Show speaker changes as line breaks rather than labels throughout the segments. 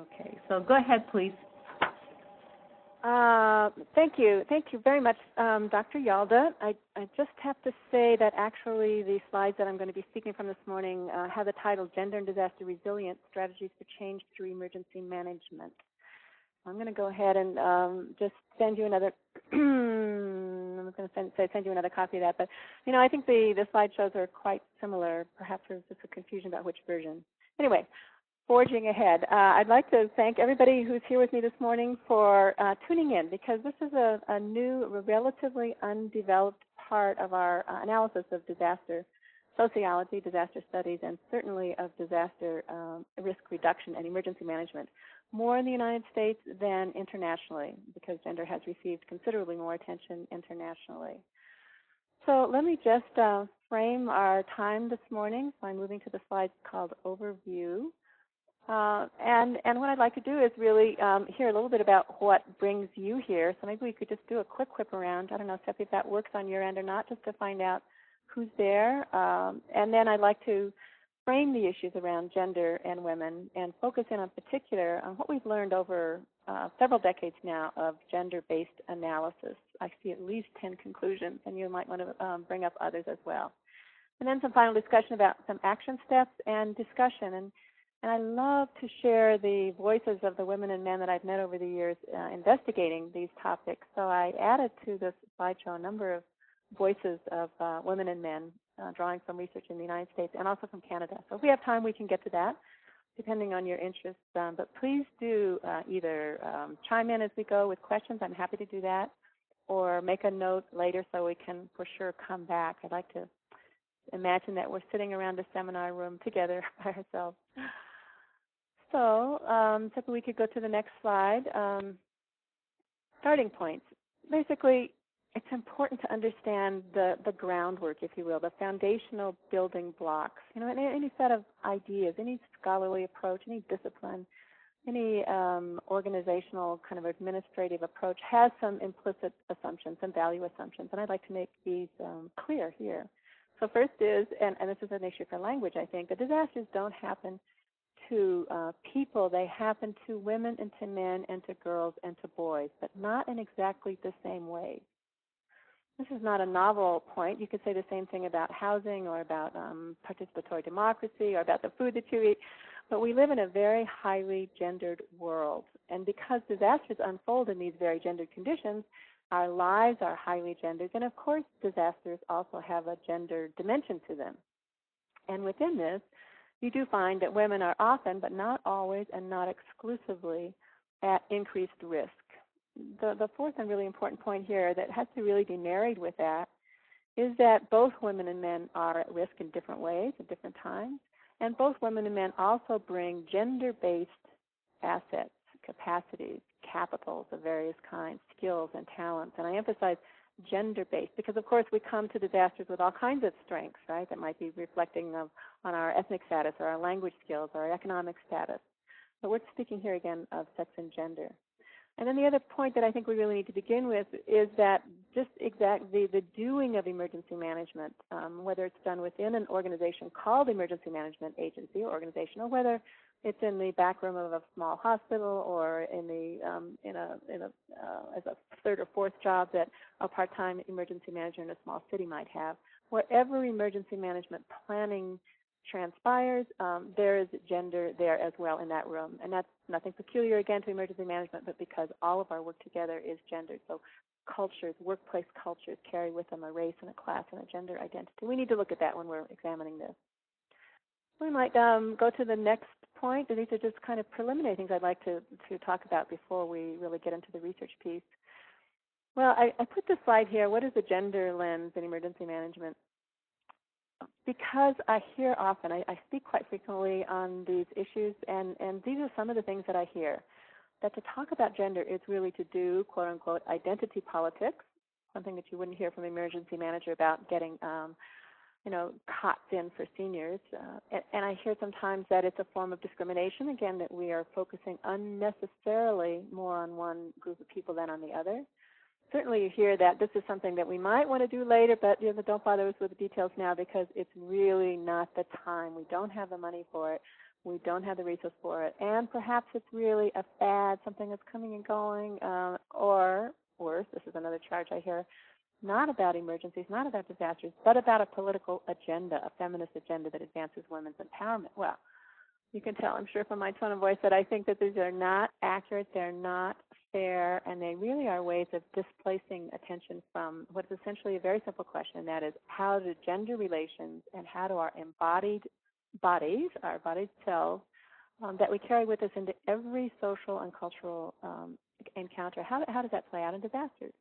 Okay, so go ahead, please.
Thank you. Thank you very much, Dr. Yalda. I just have to say that actually the slides that I'm going to be speaking from this morning have the title Gender and Disaster Resilience, Strategies for Change Through Emergency Management. I'm going to go ahead and just send you another, I'm going to send you another copy of that. But, you know, I think the slideshows are quite similar. Perhaps there's just a confusion about which version. Anyway, forging ahead. I'd like to thank everybody who's here with me this morning for tuning in, because this is a new, relatively undeveloped part of our analysis of disaster sociology, disaster studies, and certainly of disaster risk reduction and emergency management, more in the United States than internationally, because gender has received considerably more attention internationally. So let me just frame our time this morning by moving to the slide called Overview. And what I'd like to do is really hear a little bit about what brings you here. So maybe we could just do a quick whip around. I don't know, Seppi, if that works on your end or not, just to find out who's there. And then I'd like to frame the issues around gender and women and focus in particular on what we've learned over several decades now of gender-based analysis. I see at least 10 conclusions, and you might want to bring up others as well. And then some final discussion about some action steps and discussion. And I love to share the voices of the women and men that I've met over the years investigating these topics. So I added to this slideshow a number of voices of women and men drawing from research in the United States and also from Canada. So if we have time, we can get to that, depending on your interests. But please do either chime in as we go with questions. I'm happy to do that, or make a note later so we can for sure come back. I'd like to imagine that we're sitting around a seminar room together by ourselves. So we could go to the next slide. Starting points. Basically, it's important to understand the groundwork, if you will, the foundational building blocks. You know, any set of ideas, any scholarly approach, any discipline, any organizational kind of administrative approach has some implicit assumptions, some value assumptions, and I'd like to make these clear here. So first is, and this is an issue for language, I think, the disasters don't happen to people. They happen to women and to men and to girls and to boys, but not in exactly the same way. This is not a novel point. You could say the same thing about housing or about participatory democracy or about the food that you eat, but we live in a very highly gendered world. And because disasters unfold in these very gendered conditions, our lives are highly gendered. And of course, disasters also have a gender dimension to them. And within this, you do find that women are often, but not always and not exclusively, at increased risk. The fourth and really important point here that has to really be married with that is that both women and men are at risk in different ways at different times, and both women and men also bring gender-based assets, capacities, capitals of various kinds, skills and talents. And I emphasize gender-based because, of course, we come to disasters with all kinds of strengths, right, that might be reflecting on our ethnic status or our language skills or our economic status. But we're speaking here again of sex and gender. And then the other point that I think we really need to begin with is that just exactly the doing of emergency management, whether it's done within an organization called Emergency Management Agency or organization, or whether it's in the back room of a small hospital or in as a third or fourth job that a part-time emergency manager in a small city might have. Wherever emergency management planning transpires, there is gender there as well in that room. And that's nothing peculiar, again, to emergency management, but because all of our work together is gendered. So cultures, workplace cultures, carry with them a race and a class and a gender identity. We need to look at that when we're examining this. We might go to the next point. These are just kind of preliminary things I'd like to talk about before we really get into the research piece. Well, I put this slide here. What is the gender lens in emergency management? Because I hear often, I speak quite frequently on these issues, and these are some of the things that I hear. That to talk about gender is really to do, quote unquote, identity politics, something that you wouldn't hear from an emergency manager about getting cots in for seniors. And I hear sometimes that it's a form of discrimination, again, that we are focusing unnecessarily more on one group of people than on the other. Certainly you hear that this is something that we might want to do later, but don't bother us with the details now because it's really not the time. We don't have the money for it. We don't have the resource for it. And perhaps it's really a fad, something that's coming and going, or worse, this is another charge I hear, not about emergencies, not about disasters, but about a political agenda, a feminist agenda that advances women's empowerment. Well, you can tell, I'm sure, from my tone of voice that I think that these are not accurate, they're not fair, and they really are ways of displacing attention from what is essentially a very simple question, and that is, how do gender relations and how do our embodied bodies, our embodied selves, that we carry with us into every social and cultural encounter, how does that play out in disasters?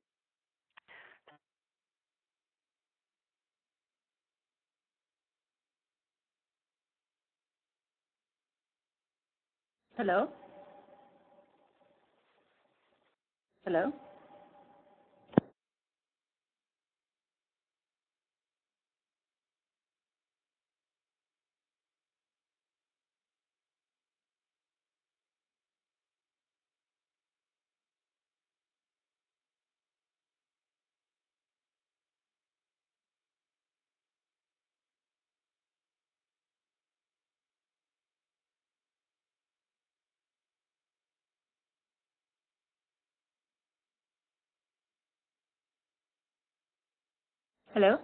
Hello? Hello? Hello?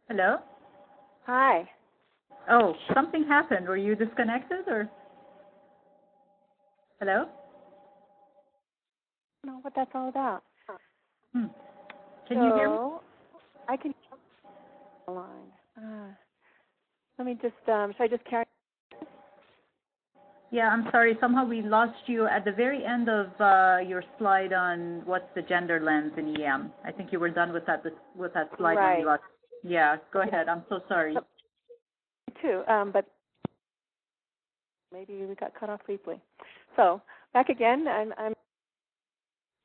Hello?
Hi.
Oh, something happened. Were you disconnected or? Hello?
I don't know what that's all about.
Hmm. Can you hear me?
I can hear the line. Let me just, should I just carry?
Yeah, I'm sorry. Somehow we lost you at the very end of your slide on what's the gender lens in EM. I think you were done with that slide when we
Right.
lost. Yeah, go ahead. I'm so sorry.
Me too, but maybe we got cut off briefly. So back again, I'm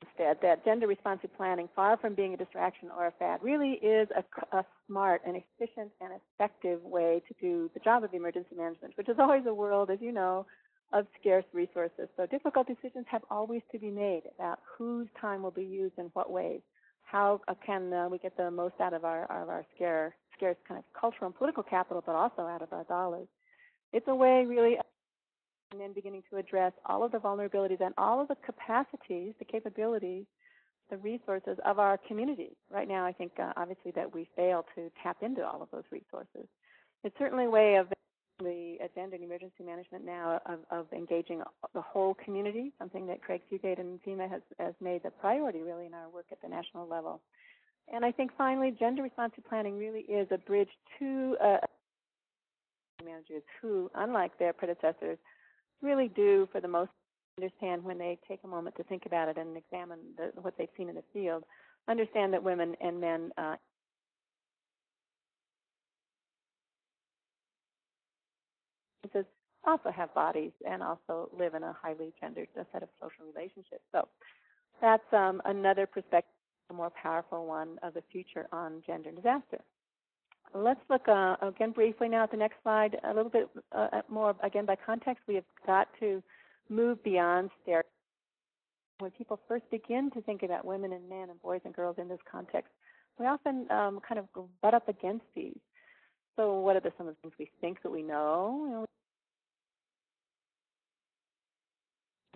instead that gender responsive planning, far from being a distraction or a fad, really is a smart and efficient and effective way to do the job of emergency management, which is always a world, as you know, of scarce resources. So difficult decisions have always to be made about whose time will be used in what ways. How can we get the most out of our scarce kind of cultural and political capital, but also out of our dollars? It's a way really and then beginning to address all of the vulnerabilities and all of the capacities, the capabilities, the resources of our communities. Right now, I think obviously that we fail to tap into all of those resources. It's certainly a way of the agenda in emergency management now of engaging the whole community, something that Craig Fugate and FEMA has made the priority really in our work at the national level. And I think finally, gender responsive planning really is a bridge to managers who, unlike their predecessors, really do, for the most part, understand when they take a moment to think about it and examine what they've seen in the field, understand that women and men also have bodies and also live in a highly gendered set of social relationships. So that's another perspective, a more powerful one of the future on gender and disaster. Let's look again briefly now at the next slide, a little bit more, again, by context. We have got to move beyond stereotypes. When people first begin to think about women and men and boys and girls in this context, we often kind of butt up against these. So what are some of the things we think that we know? You know,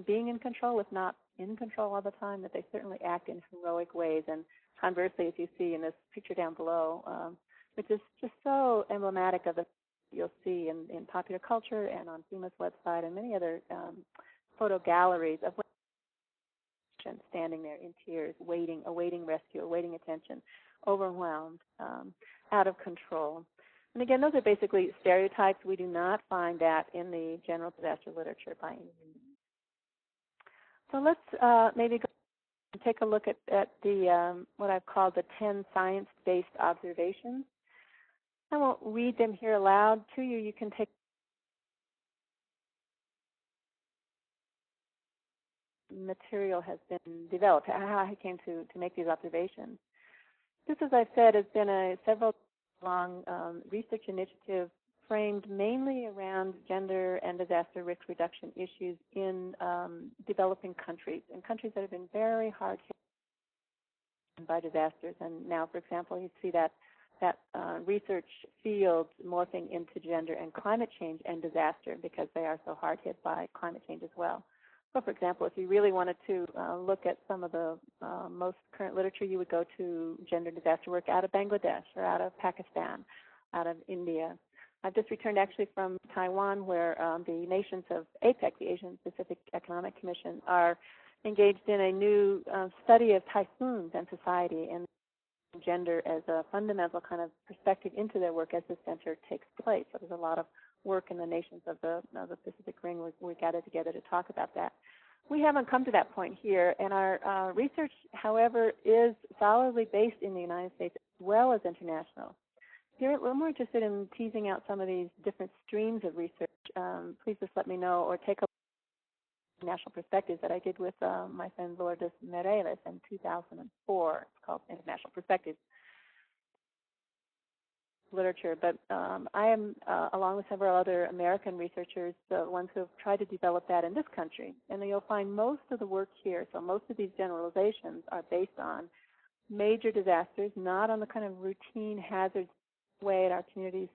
being in control, if not in control all the time, that they certainly act in heroic ways. And conversely, as you see in this picture down below, which is just so emblematic of the you'll see in popular culture and on FEMA's website and many other photo galleries of women standing there in tears, awaiting rescue, awaiting attention, overwhelmed, out of control. And again, those are basically stereotypes. We do not find that in the general disaster literature by any means. So let's maybe go and take a look at the what I've called the 10 science-based observations. I won't read them here aloud to you. You can take material has been developed, how I came to make these observations. This, as I've said, has been a several-long research initiative framed mainly around gender and disaster risk reduction issues in developing countries, in countries that have been very hard hit by disasters. And now, for example, you see that research field morphing into gender and climate change and disaster because they are so hard hit by climate change as well. So, for example, if you really wanted to look at some of the most current literature, you would go to gender disaster work out of Bangladesh or out of Pakistan, out of India. I've just returned actually from Taiwan, where the nations of APEC, the Asian Pacific Economic Commission, are engaged in a new study of typhoons and society and gender as a fundamental kind of perspective into their work as the center takes place. So there's a lot of work in the nations of the Pacific Ring. We gathered together to talk about that. We haven't come to that point here, and our research, however, is solidly based in the United States as well as international. If we're more interested in teasing out some of these different streams of research, please just let me know or take a national perspectives that I did with my friend Lourdes Mireles in 2004. It's called International Perspectives Literature. But I am, along with several other American researchers, the ones who have tried to develop that in this country. And you'll find most of the work here, so most of these generalizations are based on major disasters, not on the kind of routine hazards way at our community's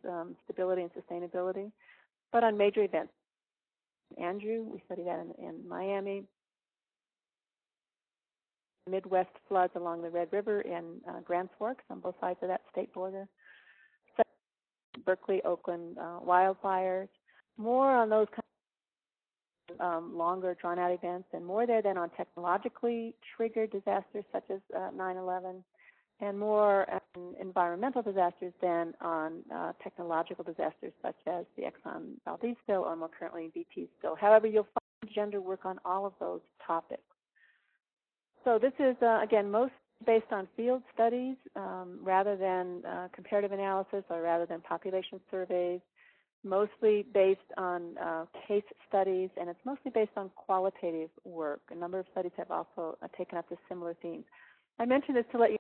stability and sustainability, but on major events. Andrew, we study that in Miami. Midwest floods along the Red River in Grand Forks on both sides of that state border. Berkeley, Oakland wildfires. More on those kind of longer, drawn-out events, and more there than on technologically triggered disasters such as 9/11, and more on environmental disasters than on technological disasters such as the Exxon Valdez spill or more currently BP spill. However, you'll find gender work on all of those topics. So this is, again, most based on field studies rather than comparative analysis or rather than population surveys, mostly based on case studies, and it's mostly based on qualitative work. A number of studies have also taken up this similar themes. I mention this to let you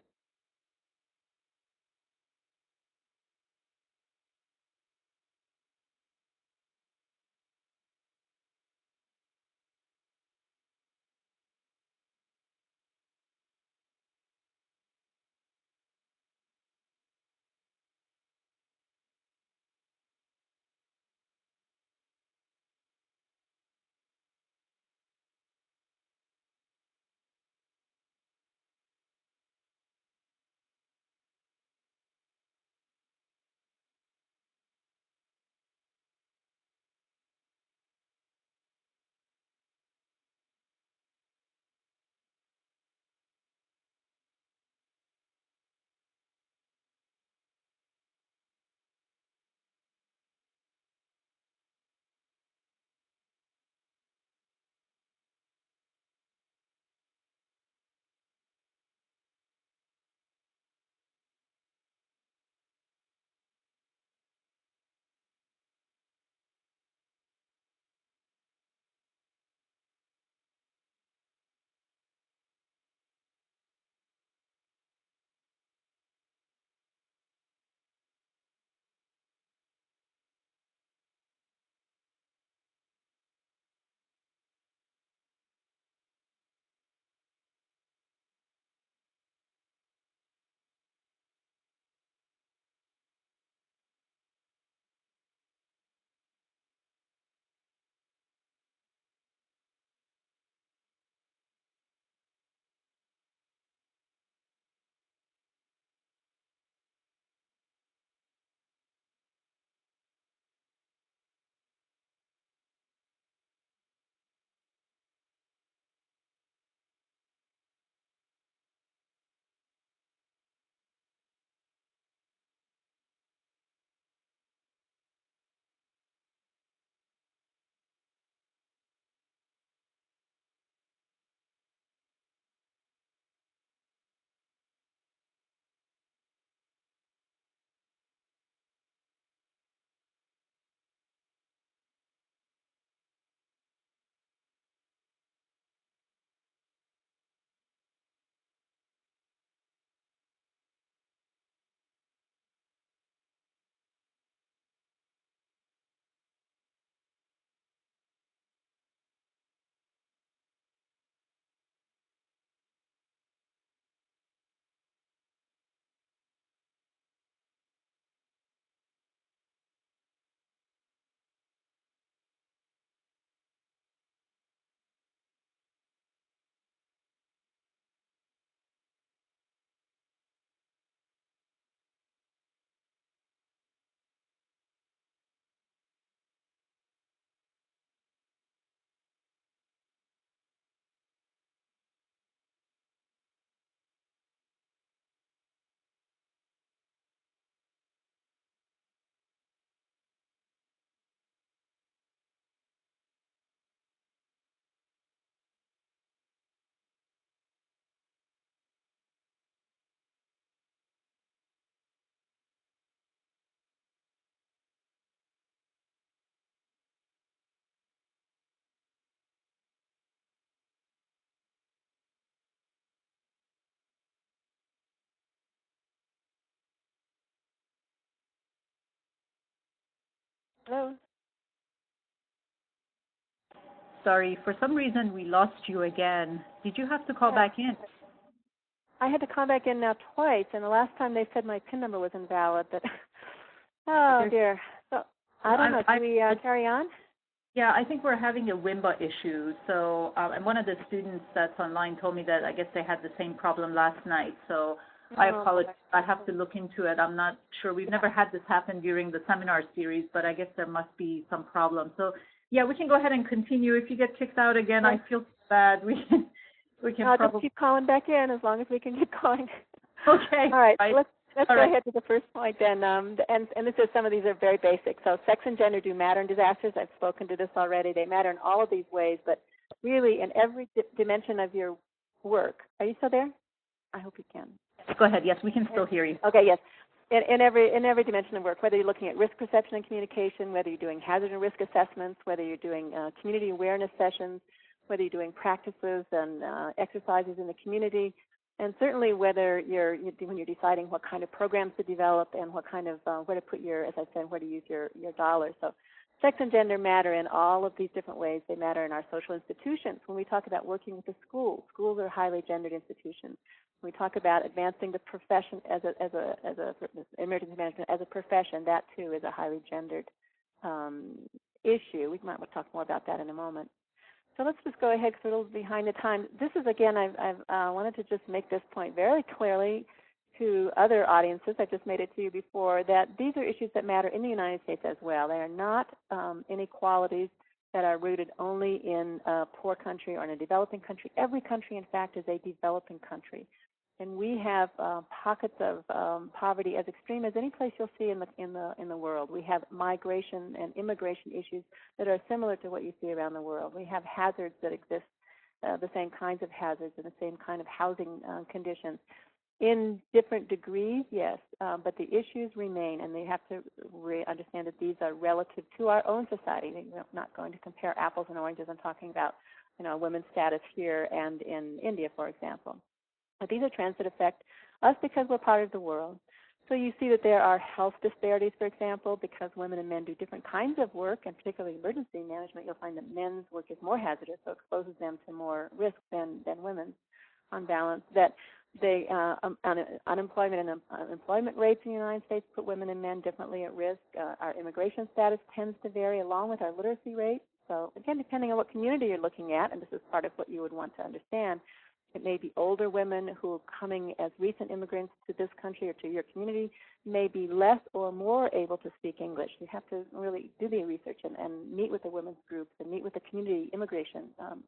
Hello?
Sorry, for some reason we lost you again. Did you have to call back in?
I had to call back in now twice, and the last time they said my PIN number was invalid. But oh dear. So I don't know. Should we carry on?
Yeah, I think we're having a WIMBA issue. So, and one of the students that's online told me that I guess they had the same problem last night. So I apologize. I have to look into it. I'm not sure. We've never had this happen during the seminar series, but I guess there must be some problem. So yeah, we can go ahead and continue. If you get kicked out again, I feel bad. We can
I'll
probably
just keep calling back in as long as we can keep going.
Okay.
All right.
Right.
Let's go ahead to the first point then. And this is, some of these are very basic. So sex and gender do matter in disasters. I've spoken to this already. They matter in all of these ways, but really in every dimension of your work. Are you still there? I hope you can.
Go ahead. Yes, we can still hear you.
Okay. Yes. In every dimension of work, whether you're looking at risk perception and communication, whether you're doing hazard and risk assessments, whether you're doing community awareness sessions, whether you're doing practices and exercises in the community, and certainly whether when you're deciding what kind of programs to develop and what kind of where to put your, as I said, where to use your dollars. So sex and gender matter in all of these different ways. They matter in our social institutions. When we talk about working with the schools are highly gendered institutions. When we talk about advancing the profession as emergency management as a profession, that too is a highly gendered issue. We might talk more about that in a moment. So let's just go ahead because we're a little behind the time. This is, again, I've wanted to just make this point very clearly to other audiences. I just made it to you before, that these are issues that matter in the United States as well. They are not inequalities that are rooted only in a poor country or in a developing country. Every country, in fact, is a developing country. And we have pockets of poverty as extreme as any place you'll see in the world. We have migration and immigration issues that are similar to what you see around the world. We have hazards that exist, the same kinds of hazards and the same kind of housing conditions. In different degrees, yes, but the issues remain, and they have to understand that these are relative to our own society. We're not going to compare apples and oranges. I'm talking about, women's status here and in India, for example. But these are trends that affect us because we're part of the world. So you see that there are health disparities, for example, because women and men do different kinds of work, and particularly emergency management. You'll find that men's work is more hazardous, so it exposes them to more risk than women's on balance. That they unemployment and employment rates in the United States put women and men differently at risk. Our immigration status tends to vary along with our literacy rate. So again, depending on what community you're looking at, and this is part of what you would want to understand, it may be older women who are coming as recent immigrants to this country or to your community may be less or more able to speak English. You have to really do the research and meet with the women's groups and meet with the community immigration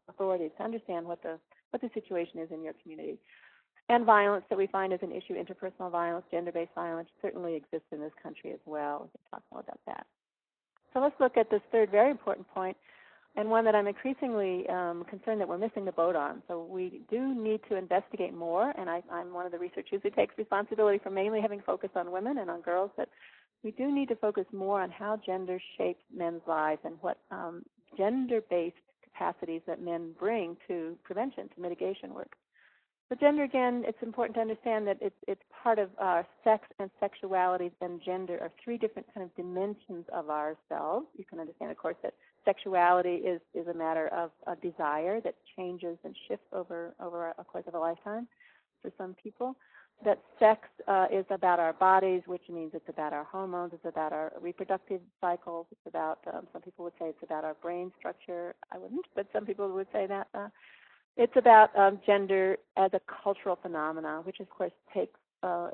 authorities to understand what the situation is in your community. And violence that we find is an issue, interpersonal violence, gender-based violence, certainly exists in this country as well. We can talk more about that. So let's look at this third very important point, and one that I'm increasingly concerned that we're missing the boat on. So we do need to investigate more, and I'm one of the researchers who takes responsibility for mainly having focused on women and on girls, but we do need to focus more on how gender shapes men's lives and what gender-based capacities that men bring to prevention, to mitigation work. So gender, again, it's important to understand that it's part of sex and sexuality and gender are three different kind of dimensions of ourselves. You can understand, of course, that sexuality is a matter of a desire that changes and shifts over a course of a lifetime for some people. That sex is about our bodies, which means it's about our hormones, it's about our reproductive cycles, it's about, some people would say it's about our brain structure. I wouldn't, but some people would say that. It's about gender as a cultural phenomena, which of course takes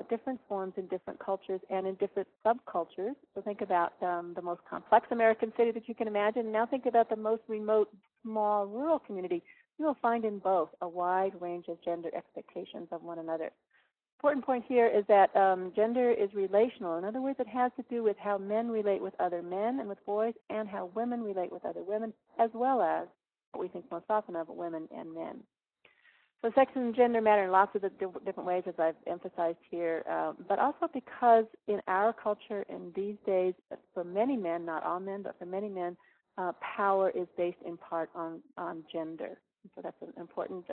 different forms in different cultures and in different subcultures. So think about the most complex American city that you can imagine. Now think about the most remote, small, rural community. You will find in both a wide range of gender expectations of one another. Important point here is that gender is relational. In other words, it has to do with how men relate with other men and with boys, and how women relate with other women, as well as what we think most often of women and men. So sex and gender matter in lots of different ways, as I've emphasized here, but also because in our culture in these days, for many men, not all men, but for many men, power is based in part on gender. So that's an important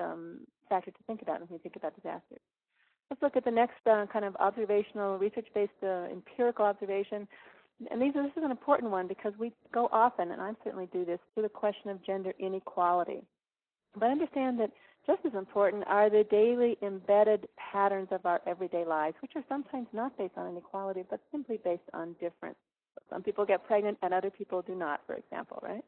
factor to think about when we think about disasters. Let's look at the next kind of observational, research-based empirical observation. And this is an important one because we go often, and I certainly do this, to the question of gender inequality. But understand that just as important are the daily embedded patterns of our everyday lives, which are sometimes not based on inequality, but simply based on difference. Some people get pregnant and other people do not, for example, right?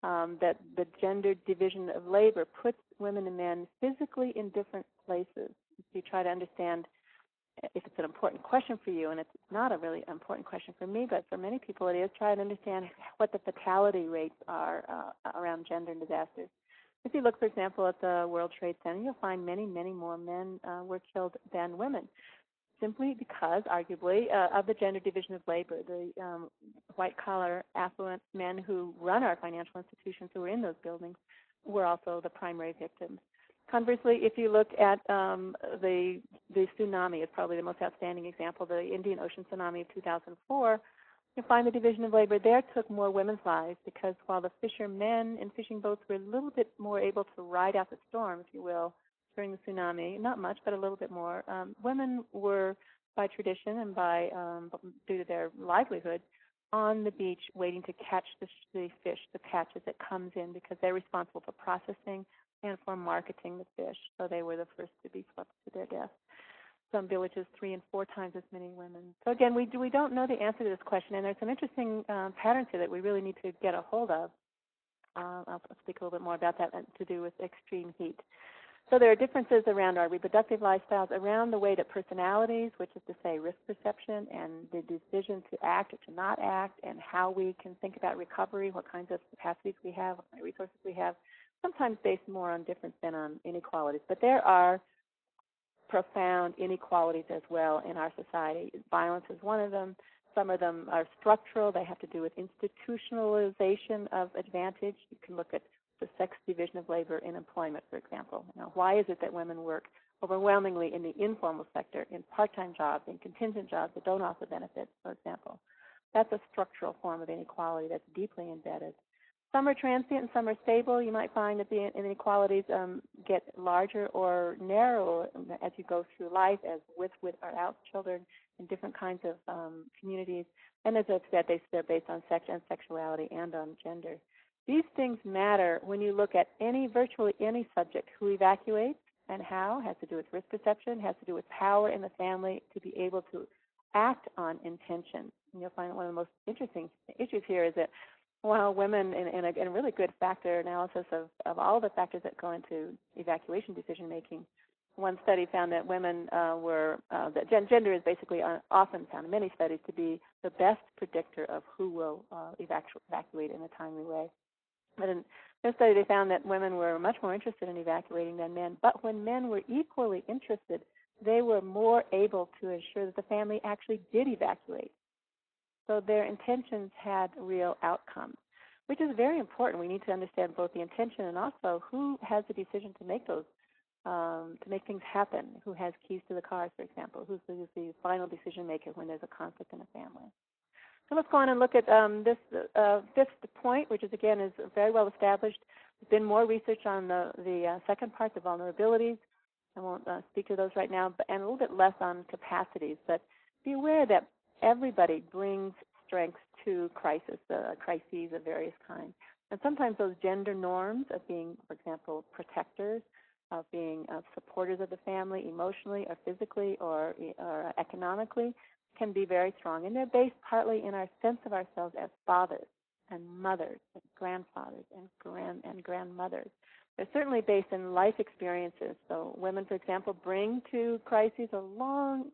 That the gender division of labor puts women and men physically in different places. If you try to understand if it's an important question for you, and it's not a really important question for me, but for many people it is, try to understand what the fatality rates are around gender and disasters. If you look, for example, at the World Trade Center, you'll find many, many more men were killed than women, simply because, arguably, of the gender division of labor. The white-collar, affluent men who run our financial institutions, who are in those buildings, were also the primary victims. Conversely, if you look at the tsunami, is probably the most outstanding example, the Indian Ocean tsunami of 2004, you'll find the division of labor there took more women's lives because while the fishermen in fishing boats were a little bit more able to ride out the storm, if you will, during the tsunami, not much, but a little bit more, women were, by tradition and by due to their livelihood, on the beach waiting to catch the fish, the catch as it comes in, because they're responsible for processing and for marketing the fish. So they were the first to be swept to their death. Some villages 3 and 4 times as many women. So again, we don't know the answer to this question, and there's some interesting patterns here that we really need to get a hold of. I'll speak a little bit more about that to do with extreme heat. So there are differences around our reproductive lifestyles, around the way that personalities, which is to say risk perception and the decision to act or to not act, and how we can think about recovery, what kinds of capacities we have, what kind of resources we have, sometimes based more on difference than on inequalities. But there are profound inequalities as well in our society. Violence is one of them. Some of them are structural. They have to do with institutionalization of advantage. You can look at the sex division of labor in employment, for example. Why is it that women work overwhelmingly in the informal sector, in part-time jobs, in contingent jobs that don't offer benefits, for example? That's a structural form of inequality that's deeply embedded. Some are transient and some are stable. You might find that the inequalities get larger or narrower as you go through life, as with or without children, in different kinds of communities. And as I've said, they're based on sex and sexuality and on gender. These things matter when you look at virtually any subject who evacuates and how, has to do with risk perception, has to do with power in the family to be able to act on intention. And you'll find one of the most interesting issues here is that while women, in a really good factor analysis of all the factors that go into evacuation decision making, one study found that women that gender is basically often found in many studies to be the best predictor of who will evacuate in a timely way. But in this study, they found that women were much more interested in evacuating than men. But when men were equally interested, they were more able to ensure that the family actually did evacuate. So their intentions had real outcomes, which is very important. We need to understand both the intention and also who has the decision to make those, to make things happen. Who has keys to the cars, for example? Who's the final decision maker when there's a conflict in a family? So let's go on and look at this fifth point, which is very well established. There's been more research on the second part, the vulnerabilities. I won't speak to those right now, and a little bit less on capacities. But be aware that everybody brings strengths to crises of various kinds. And sometimes those gender norms of being, for example, protectors, of being supporters of the family emotionally or physically or economically, can be very strong. And they're based partly in our sense of ourselves as fathers and mothers and grandfathers and grandmothers. They're certainly based in life experiences. So women, for example, bring to crises a long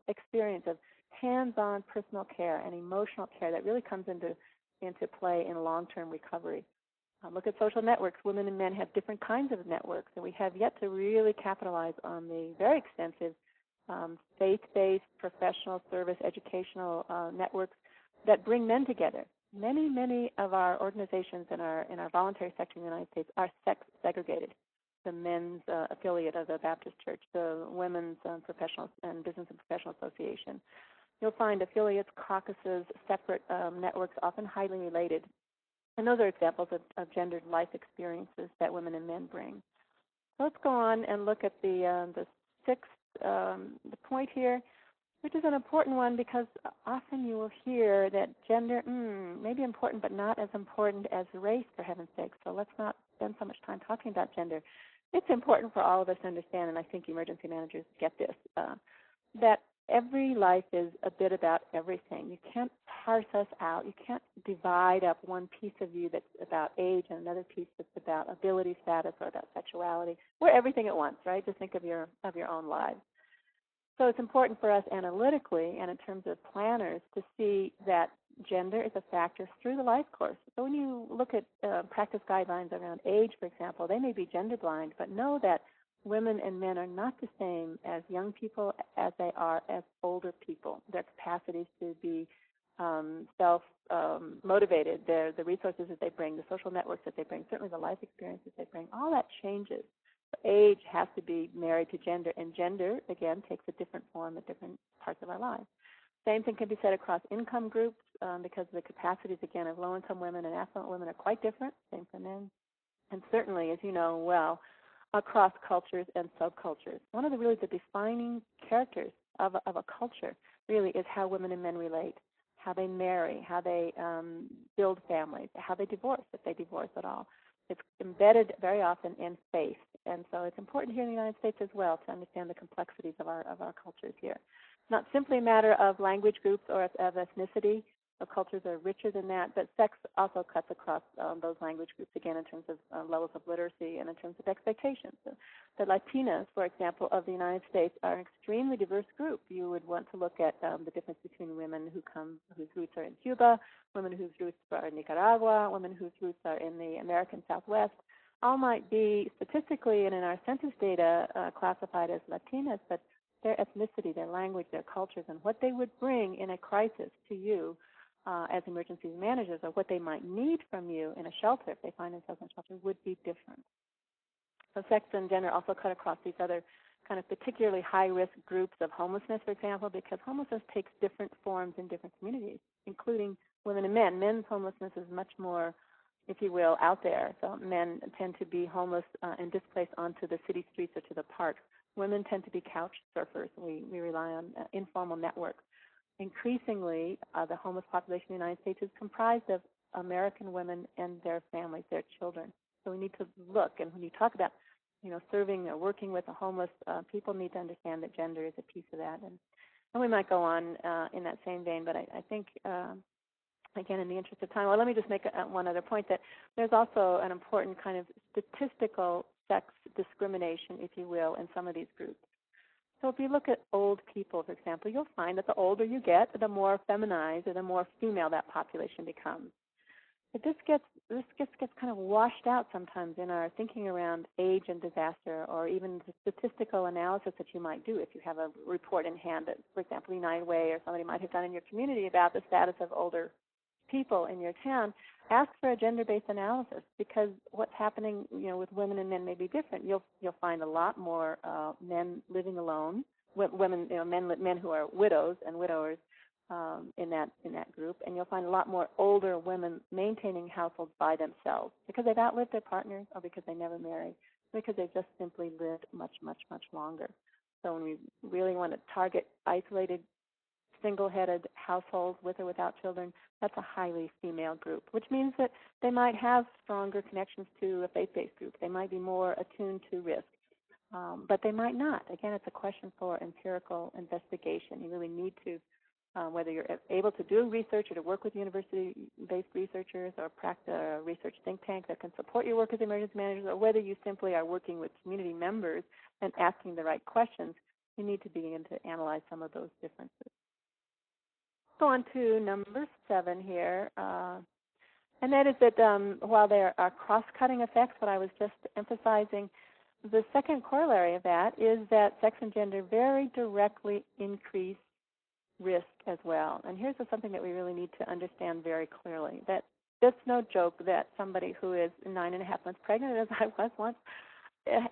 experience of hands-on personal care and emotional care that really comes into play in long-term recovery. Look at social networks. Women and men have different kinds of networks, and we have yet to really capitalize on the very extensive faith-based, professional service, educational networks that bring men together. Many of our organizations in our voluntary sector in the United States are sex segregated. The men's affiliate of the Baptist Church, the women's professional and business and professional association. You'll find affiliates, caucuses, separate networks, often highly related. And those are examples of gendered life experiences that women and men bring. So let's go on and look at the sixth the point here. which is an important one because often you will hear that gender may be important but not as important as race, for heaven's sake. So let's not spend so much time talking about gender. It's important for all of us to understand, and I think emergency managers get this, that every life is a bit about everything. You can't parse us out. You can't divide up one piece of you that's about age and another piece that's about ability status or about sexuality. We're everything at once, right? Just think of your own lives. So it's important for us analytically and in terms of planners to see that gender is a factor through the life course. So when you look at practice guidelines around age, for example, they may be gender blind, but know that women and men are not the same as young people as they are as older people. Their capacities to be self-motivated, the resources that they bring, the social networks that they bring, certainly the life experiences they bring, all that changes. Age has to be married to gender, and gender, again, takes a different form at different parts of our lives. Same thing can be said across income groups because the capacities, again, of low-income women and affluent women are quite different, same for men. And certainly, as you know well, across cultures and subcultures. One of the defining characters of a culture really is how women and men relate, how they marry, how they build families, how they divorce, if they divorce at all. It's embedded very often in faith, and so it's important here in the United States as well to understand the complexities of our cultures here. It's not simply a matter of language groups or of ethnicity. Our cultures are richer than that, but sex also cuts across those language groups, again, in terms of levels of literacy and in terms of expectations. So the Latinas, for example, of the United States are an extremely diverse group. You would want to look at the difference between women whose roots are in Cuba, women whose roots are in Nicaragua, women whose roots are in the American Southwest. All might be statistically and in our census data classified as Latinas, but their ethnicity, their language, their cultures, and what they would bring in a crisis to you as emergency managers, or what they might need from you in a shelter if they find themselves in a shelter, would be different. So sex and gender also cut across these other kind of particularly high-risk groups of homelessness, for example, because homelessness takes different forms in different communities, including women and men. Men's homelessness is much more, if you will, out there. So men tend to be homeless and displaced onto the city streets or to the parks. Women tend to be couch surfers. We rely on informal networks. Increasingly, the homeless population in the United States is comprised of American women and their families, their children. So we need to look, and when you talk about, serving or working with the homeless, people need to understand that gender is a piece of that. And we might go on in that same vein, but I think, again, in the interest of time, well, let me just make one other point, that there's also an important kind of statistical sex discrimination, if you will, in some of these groups. So if you look at old people, for example, you'll find that the older you get, the more feminized or the more female that population becomes. But this gets kind of washed out sometimes in our thinking around age and disaster, or even the statistical analysis that you might do if you have a report in hand that, for example, United Way or somebody might have done in your community about the status of older people in your town. Ask for a gender-based analysis, because what's happening, with women and men may be different. You'll find a lot more men living alone, women, men who are widows and widowers in that group, and you'll find a lot more older women maintaining households by themselves because they've outlived their partners, or because they never married, because they've just simply lived much, much, much longer. So when we really want to target isolated, single-headed households with or without children, that's a highly female group, which means that they might have stronger connections to a faith-based group. They might be more attuned to risk, but they might not. Again, it's a question for empirical investigation. You really need to, whether you're able to do research or to work with university-based researchers or practice a research think tank that can support your work as emergency managers, or whether you simply are working with community members and asking the right questions, you need to begin to analyze some of those differences. Go on to number 7 here, and that is that while there are cross-cutting effects, what I was just emphasizing, the second corollary of that is that sex and gender very directly increase risk as well. And here's something that we really need to understand very clearly, that it's no joke that somebody who is 9.5 months pregnant, as I was once,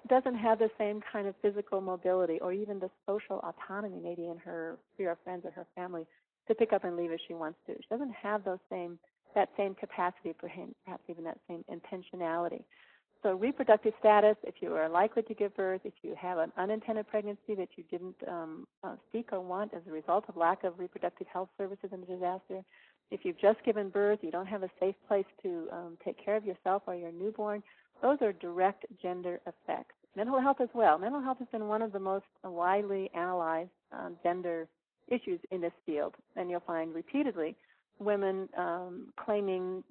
doesn't have the same kind of physical mobility or even the social autonomy maybe in her sphere of friends or her family to pick up and leave as she wants to. She doesn't have that same capacity, perhaps even that same intentionality. So reproductive status, if you are likely to give birth, if you have an unintended pregnancy that you didn't seek or want as a result of lack of reproductive health services in a disaster, if you've just given birth, you don't have a safe place to take care of yourself or your newborn, those are direct gender effects. Mental health as well. Mental health has been one of the most widely analyzed gender issues in this field, and you'll find repeatedly women claiming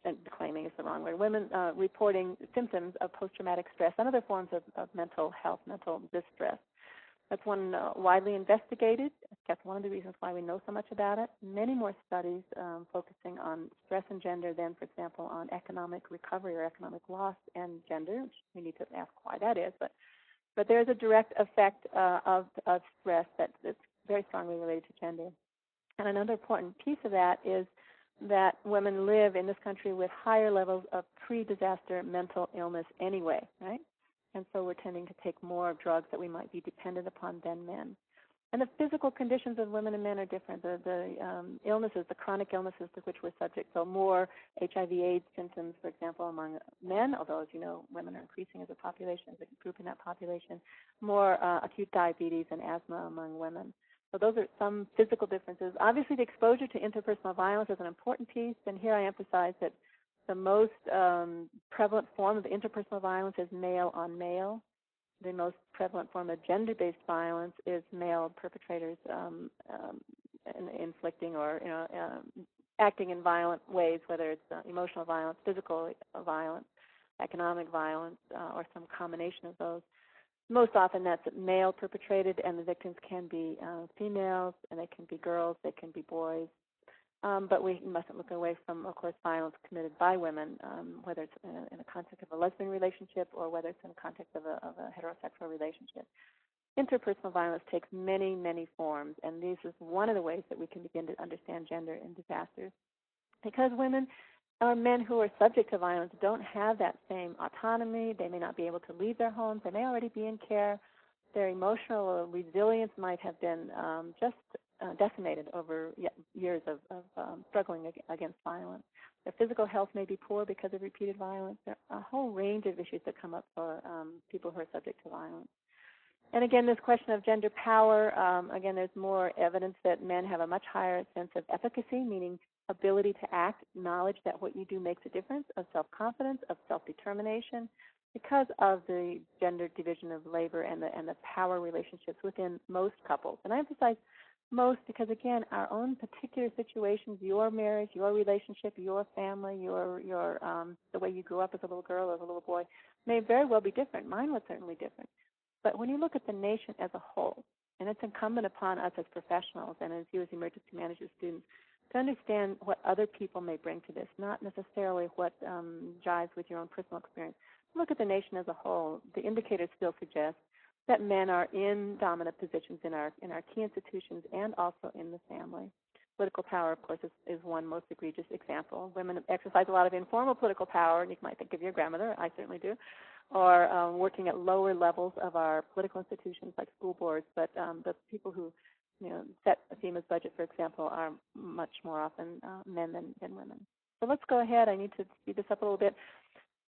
is the wrong word, women reporting symptoms of post-traumatic stress and other forms of mental health, mental distress. That's one widely investigated. That's one of the reasons why we know so much about it. Many more studies focusing on stress and gender than, for example, on economic recovery or economic loss and gender, which we need to ask why that is. But there's a direct effect of stress that's very strongly related to gender. And another important piece of that is that women live in this country with higher levels of pre-disaster mental illness anyway, right? And so we're tending to take more drugs that we might be dependent upon than men. And the physical conditions of women and men are different. The illnesses, the chronic illnesses to which we're subject, so more HIV/AIDS symptoms, for example, among men, although, as you know, women are increasing as a population, as a group in that population, more acute diabetes and asthma among women. So those are some physical differences. Obviously, the exposure to interpersonal violence is an important piece, and here I emphasize that the most prevalent form of interpersonal violence is male on male. The most prevalent form of gender-based violence is male perpetrators inflicting or acting in violent ways, whether it's emotional violence, physical violence, economic violence, or some combination of those. Most often that's male perpetrated, and the victims can be females, and they can be girls, they can be boys. But we mustn't look away from, of course, violence committed by women, whether it's in the context of a lesbian relationship or whether it's in the context of a heterosexual relationship. Interpersonal violence takes many, many forms, and this is one of the ways that we can begin to understand gender in disasters. Because women or men who are subject to violence don't have that same autonomy. They may not be able to leave their homes. They may already be in care. Their emotional resilience might have been just decimated over years of struggling against violence. Their physical health may be poor because of repeated violence. There are a whole range of issues that come up for people who are subject to violence. And again, this question of gender power, again, there's more evidence that men have a much higher sense of efficacy, meaning ability to act, knowledge that what you do makes a difference, of self-confidence, of self-determination, because of the gender division of labor and the power relationships within most couples. And I emphasize most because, again, our own particular situations, your marriage, your relationship, your family, your the way you grew up as a little girl or as a little boy may very well be different. Mine was certainly different. But when you look at the nation as a whole, and it's incumbent upon us as professionals and as you as emergency managers students to understand what other people may bring to this, not necessarily what jives with your own personal experience. Look at the nation as a whole. The indicators still suggest that men are in dominant positions in our key institutions and also in the family. Political power, of course, is one most egregious example. Women exercise a lot of informal political power, and you might think of your grandmother, I certainly do, or working at lower levels of our political institutions like school boards, but the people who set FEMA's budget, for example, are much more often men than women. So let's go ahead. I need to speed this up a little bit.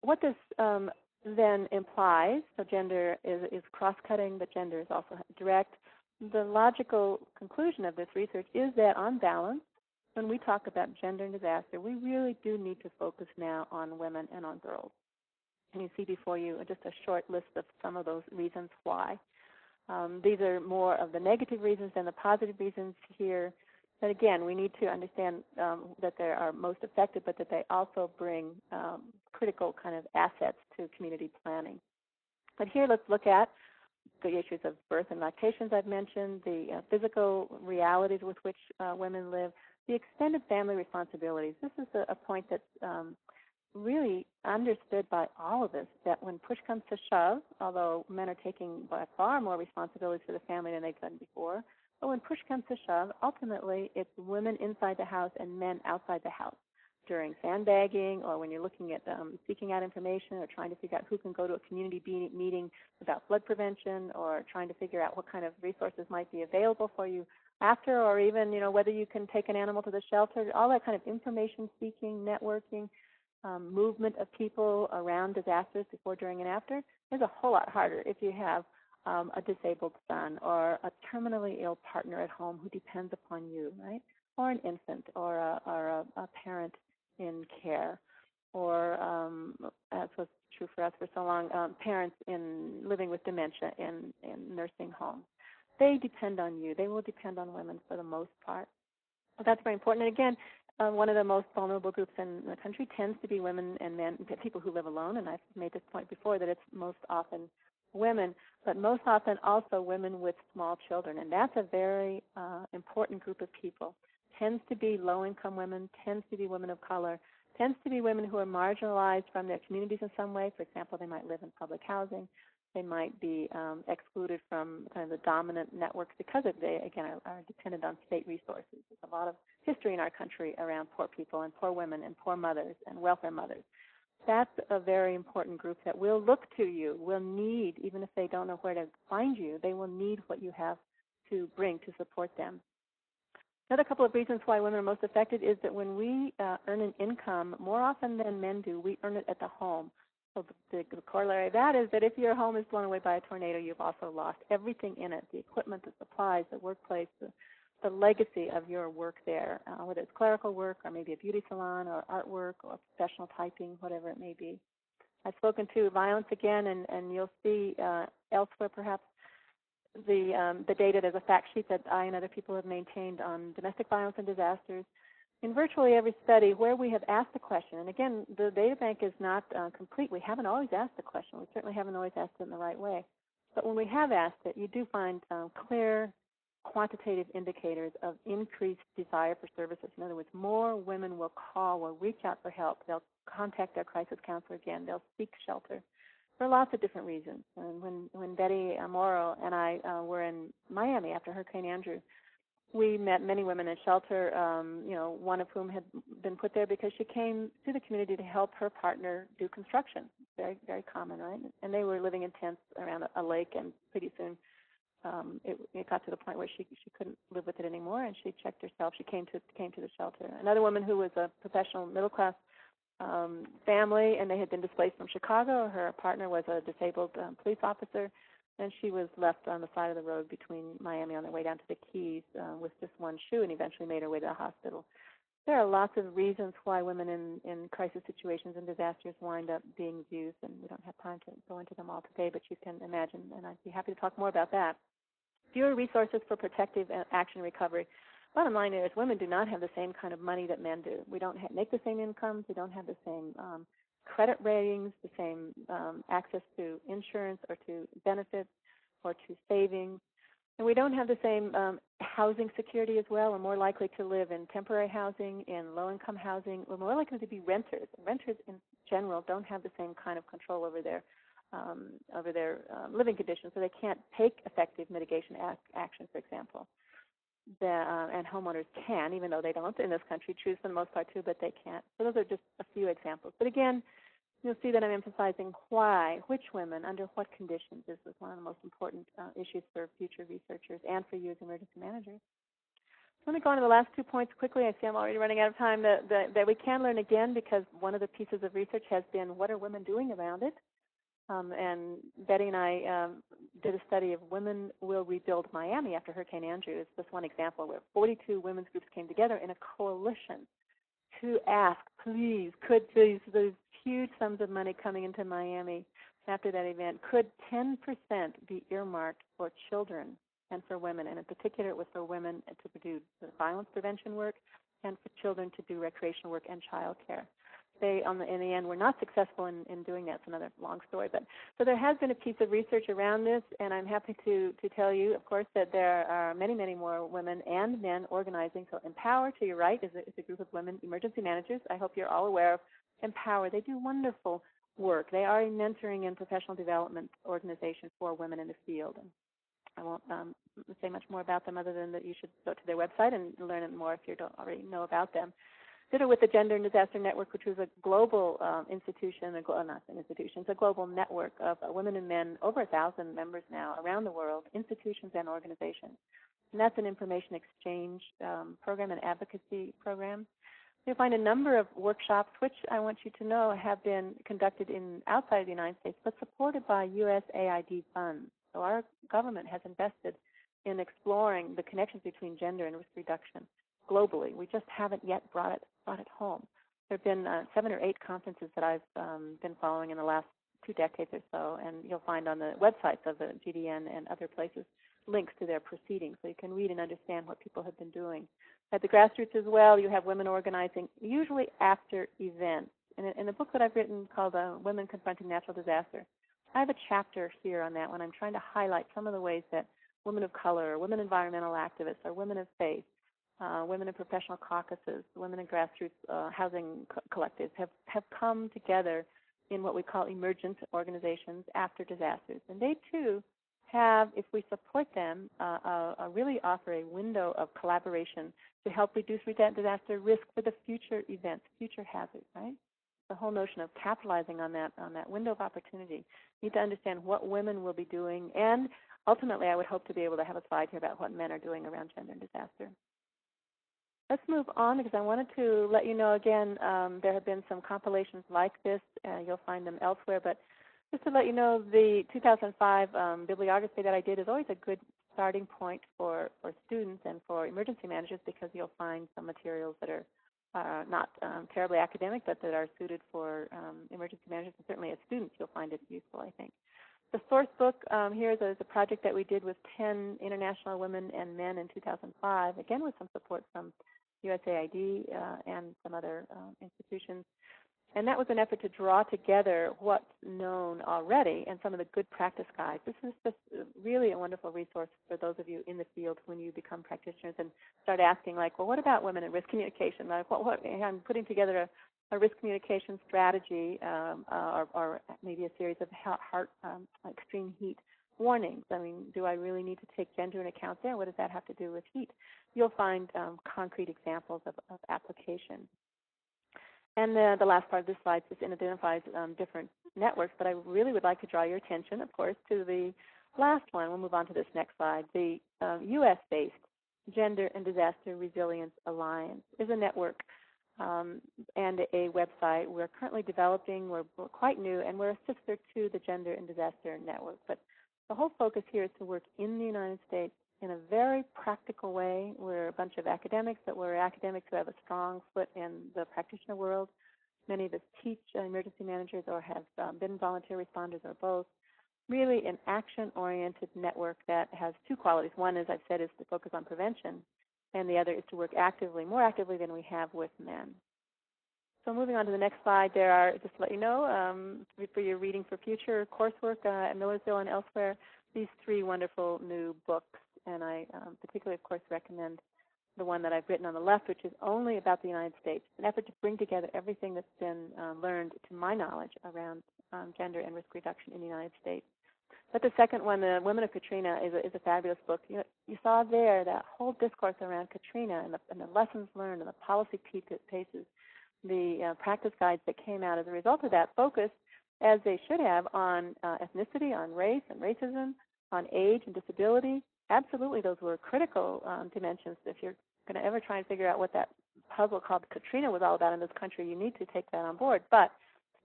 What this then implies, so gender is cross-cutting, but gender is also direct. The logical conclusion of this research is that, on balance, when we talk about gender and disaster, we really do need to focus now on women and on girls. And you see before you just a short list of some of those reasons why. These are more of the negative reasons than the positive reasons here. But again, we need to understand that they are most affected, but that they also bring critical kind of assets to community planning. But here let's look at the issues of birth and lactations I've mentioned, the physical realities with which women live, the extended family responsibilities. This is a point that's really understood by all of us, that when push comes to shove, although men are taking by far more responsibilities for the family than they've done before, but when push comes to shove, ultimately it's women inside the house and men outside the house. During sandbagging, or when you're looking at seeking out information or trying to figure out who can go to a community meeting about flood prevention, or trying to figure out what kind of resources might be available for you after, or even whether you can take an animal to the shelter, all that kind of information seeking, networking, movement of people around disasters before, during, and after is a whole lot harder if you have a disabled son or a terminally ill partner at home who depends upon you, right? Or an infant or a parent in care, or as was true for us for so long, parents living with dementia in nursing homes. They depend on you. They will depend on women for the most part. So that's very important. And again, one of the most vulnerable groups in the country tends to be women and men, people who live alone. And I've made this point before that it's most often women, but most often also women with small children. And that's a very important group of people. Tends to be low-income women, tends to be women of color, tends to be women who are marginalized from their communities in some way. For example, they might live in public housing. They might be excluded from kind of the dominant networks because they, again, are dependent on state resources. There's a lot of history in our country around poor people and poor women and poor mothers and welfare mothers. That's a very important group that will look to you, will need, even if they don't know where to find you, they will need what you have to bring to support them. Another couple of reasons why women are most affected is that when we earn an income, more often than men do, we earn it at the home. So the corollary of that is that if your home is blown away by a tornado, you've also lost everything in it, the equipment, the supplies, the workplace, the legacy of your work there, whether it's clerical work or maybe a beauty salon or artwork or professional typing, whatever it may be. I've spoken to violence again, and you'll see elsewhere perhaps the data. There's a fact sheet that I and other people have maintained on domestic violence and disasters. In virtually every study where we have asked the question, and again, the data bank is not complete. We haven't always asked the question. We certainly haven't always asked it in the right way. But when we have asked it, you do find clear quantitative indicators of increased desire for services. In other words, more women will call, will reach out for help. They'll contact their crisis counselor again. They'll seek shelter for lots of different reasons. And when Betty Morrow and I were in Miami after Hurricane Andrew, we met many women in shelter, one of whom had been put there because she came to the community to help her partner do construction. Very, very common, right? And they were living in tents around a lake, and pretty soon it got to the point where she couldn't live with it anymore, and she checked herself. She came to the shelter. Another woman who was a professional middle-class family, and they had been displaced from Chicago. Her partner was a disabled police officer, and she was left on the side of the road between Miami on their way down to the Keys with just one shoe, and eventually made her way to the hospital. There are lots of reasons why women in crisis situations and disasters wind up being abused, and we don't have time to go into them all today, but you can imagine, and I'd be happy to talk more about that. Fewer resources for protective action recovery. Bottom line is women do not have the same kind of money that men do. We don't make the same incomes. We don't have the same credit ratings, the same access to insurance or to benefits or to savings. And we don't have the same housing security as well. We're more likely to live in temporary housing, in low-income housing. We're more likely to be renters. Renters in general don't have the same kind of control over their living conditions, so they can't take effective mitigation action, for example. And homeowners can, even though they don't in this country, choose for the most part to, but they can't. So those are just a few examples. But again, you'll see that I'm emphasizing why, which women, under what conditions. This is one of the most important issues for future researchers and for you as emergency managers. Let me go on to the last 2 points quickly. I see I'm already running out of time. That we can learn again, because one of the pieces of research has been what are women doing around it. And Betty and I did a study of Women Will Rebuild Miami after Hurricane Andrew. It's just one example where 42 women's groups came together in a coalition to ask, please, could those huge sums of money coming into Miami after that event, could 10% be earmarked for children and for women? And in particular, it was for women to do the violence prevention work and for children to do recreational work and child care. They, in the end, were not successful in doing that. It's another long story. But so there has been a piece of research around this, and I'm happy to tell you, of course, that there are many, many more women and men organizing. So Empower, to your right, is a group of women emergency managers. I hope you're all aware of Empower. They do wonderful work. They are a mentoring and professional development organization for women in the field. And I won't say much more about them other than that you should go to their website and learn more if you don't already know about them. Did it with the Gender and Disaster Network, which was a global institution, it's a global network of women and men, over 1,000 members now around the world, institutions and organizations. And that's an information exchange program, an advocacy program. You'll find a number of workshops, which I want you to know have been conducted outside of the United States, but supported by USAID funds. So our government has invested in exploring the connections between gender and risk reduction globally. We just haven't yet brought it home. There have been 7 or 8 conferences that I've been following in the last 2 decades or so, and you'll find on the websites of the GDN and other places links to their proceedings, so you can read and understand what people have been doing. At the grassroots as well, you have women organizing, usually after events. In the book that I've written called Women Confronting Natural Disaster, I have a chapter here on that when I'm trying to highlight some of the ways that women of color, or women environmental activists, or women of faith, women in professional caucuses, women in grassroots housing collectives have come together in what we call emergent organizations after disasters. And they, too, have, if we support them, really offer a window of collaboration to help reduce disaster risk for the future events, future hazards, right? The whole notion of capitalizing on that window of opportunity. You need to understand what women will be doing, and ultimately I would hope to be able to have a slide here about what men are doing around gender and disaster. Let's move on, because I wanted to let you know again, there have been some compilations like this. You'll find them elsewhere, but just to let you know, the 2005 bibliography that I did is always a good starting point for students and for emergency managers, because you'll find some materials that are not terribly academic, but that are suited for emergency managers. And certainly as students, you'll find it useful, I think. The source book here is a project that we did with 10 international women and men in 2005, again with some support from USAID and some other institutions. And that was an effort to draw together what's known already and some of the good practice guides. This is just really a wonderful resource for those of you in the field when you become practitioners and start asking, like, well, what about women in risk communication? Like, I'm putting together a risk communication strategy or maybe a series of extreme heat warnings. I mean, do I really need to take gender into account there? What does that have to do with heat? You'll find concrete examples of application. And the last part of this slide just identifies different networks, but I really would like to draw your attention, of course, to the last one. We'll move on to this next slide. The U.S.-based Gender and Disaster Resilience Alliance is a network and a website we're currently developing. We're quite new, and we're a sister to the Gender and Disaster Network. But the whole focus here is to work in the United States in a very practical way. We're a bunch of academics, but we're academics who have a strong foot in the practitioner world. Many of us teach emergency managers or have been volunteer responders or both. Really an action-oriented network that has 2 qualities. One, as I've said, is to focus on prevention, and the other is to work actively, more actively than we have with men. So moving on to the next slide, there are, just to let you know, for your reading for future coursework at Millersville and elsewhere, these 3 wonderful new books. And I particularly, of course, recommend the one that I've written on the left, which is only about the United States, an effort to bring together everything that's been learned, to my knowledge, around gender and risk reduction in the United States. But the second one, The Women of Katrina, is a fabulous book. You saw there that whole discourse around Katrina and the lessons learned and the policy pieces, the practice guides that came out as a result of that, focused, as they should have, on ethnicity, on race and racism, on age and disability. Absolutely, those were critical dimensions. If you're going to ever try and figure out what that puzzle called Katrina was all about in this country, you need to take that on board. But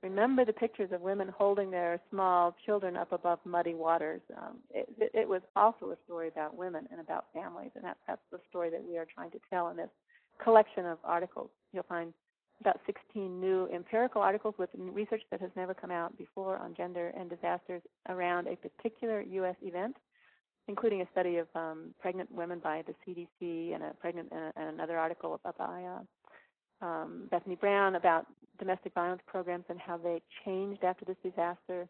remember the pictures of women holding their small children up above muddy waters. It was also a story about women and about families, and that's the story that we are trying to tell in this collection of articles. You'll find about 16 new empirical articles with research that has never come out before on gender and disasters around a particular U.S. event, including a study of pregnant women by the CDC and another article by Bethany Brown about domestic violence programs and how they changed after this disaster,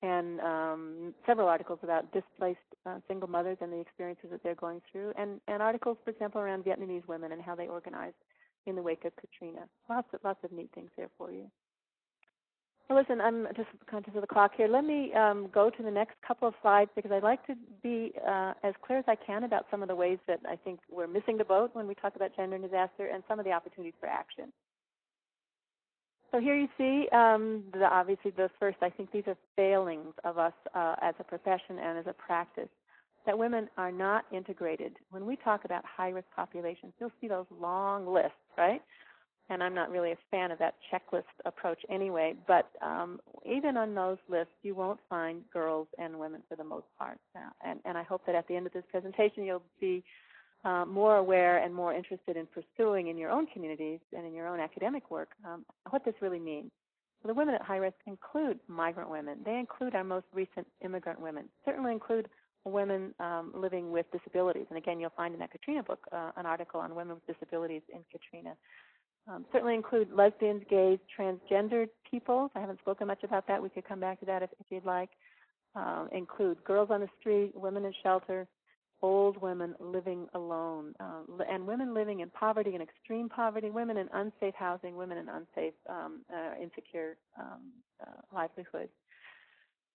and several articles about displaced single mothers and the experiences that they're going through, and articles, for example, around Vietnamese women and how they organized in the wake of Katrina. Lots of neat things there for you. Well, listen, I'm just conscious of the clock here. Let me go to the next couple of slides, because I'd like to be as clear as I can about some of the ways that I think we're missing the boat when we talk about gender and disaster and some of the opportunities for action. So here you see, obviously the first, I think these are failings of us as a profession and as a practice, that women are not integrated. When we talk about high-risk populations, you'll see those long lists, right? And I'm not really a fan of that checklist approach anyway, but even on those lists, you won't find girls and women for the most part. And I hope that at the end of this presentation, you'll be more aware and more interested in pursuing in your own communities and in your own academic work what this really means. So the women at high risk include migrant women. They include our most recent immigrant women, certainly include women living with disabilities. And again, you'll find in that Katrina book an article on women with disabilities in Katrina. Certainly include lesbians, gays, transgendered people. I haven't spoken much about that. We could come back to that if you'd like. Include girls on the street, women in shelter, old women living alone, and women living in poverty and extreme poverty, women in unsafe housing, women in unsafe, insecure livelihoods.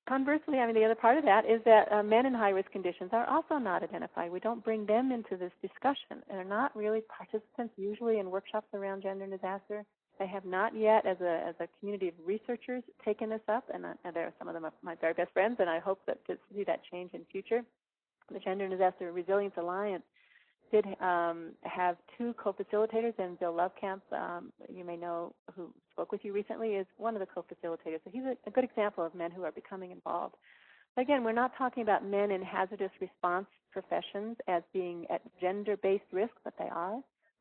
Conversely, the other part of that is that men in high-risk conditions are also not identified. We don't bring them into this discussion. They're not really participants usually in workshops around gender and disaster. They have not yet, as a community of researchers, taken this up, and some of them are my very best friends, and I hope that to see that change in future. The Gender and Disaster Resilience Alliance did have two co-facilitators, and Bill Lovekamp, you may know, who spoke with you recently, is one of the co-facilitators. So he's a good example of men who are becoming involved. But again, we're not talking about men in hazardous response professions as being at gender-based risk, but they are.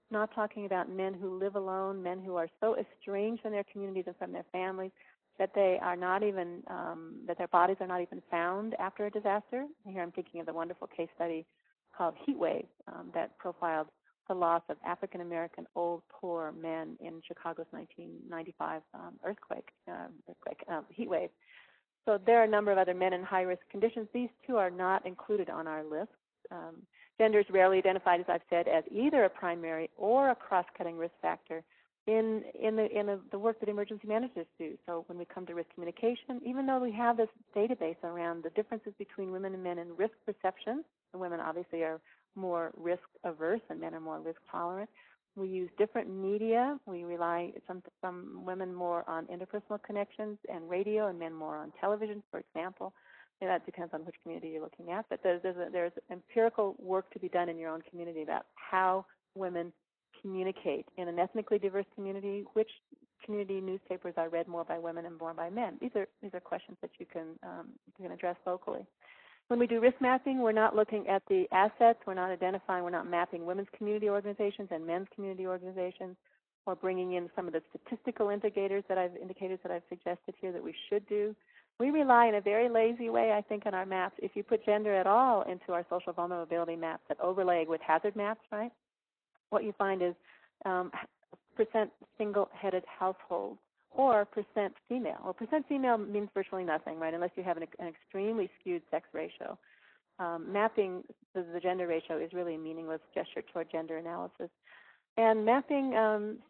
Not talking about men who live alone, men who are so estranged from their communities and from their families that they are not even, that their bodies are not even found after a disaster. And here I'm thinking of the wonderful case study called Heat Wave that profiled the loss of African-American old, poor men in Chicago's 1995 heat wave. So there are a number of other men in high-risk conditions. These two are not included on our list. Gender is rarely identified, as I've said, as either a primary or a cross-cutting risk factor in the work that emergency managers do. So when we come to risk communication, even though we have this database around the differences between women and men in risk perception, and women obviously are more risk averse and men are more risk tolerant. We use different media. We rely, some women more on interpersonal connections and radio, and men more on television, for example. And that depends on which community you're looking at. But there's empirical work to be done in your own community about how women communicate in an ethnically diverse community, which community newspapers are read more by women and more by men. These are questions that you can address locally. When we do risk mapping, we're not looking at the assets. We're not identifying, we're not mapping women's community organizations and men's community organizations, or bringing in some of the statistical indicators that I've suggested here that we should do. We rely in a very lazy way, I think, on our maps. If you put gender at all into our social vulnerability maps that overlay with hazard maps, right, what you find is percent single-headed households or percent female. Well, percent female means virtually nothing, right, unless you have an extremely skewed sex ratio. Mapping the gender ratio is really a meaningless gesture toward gender analysis. And mapping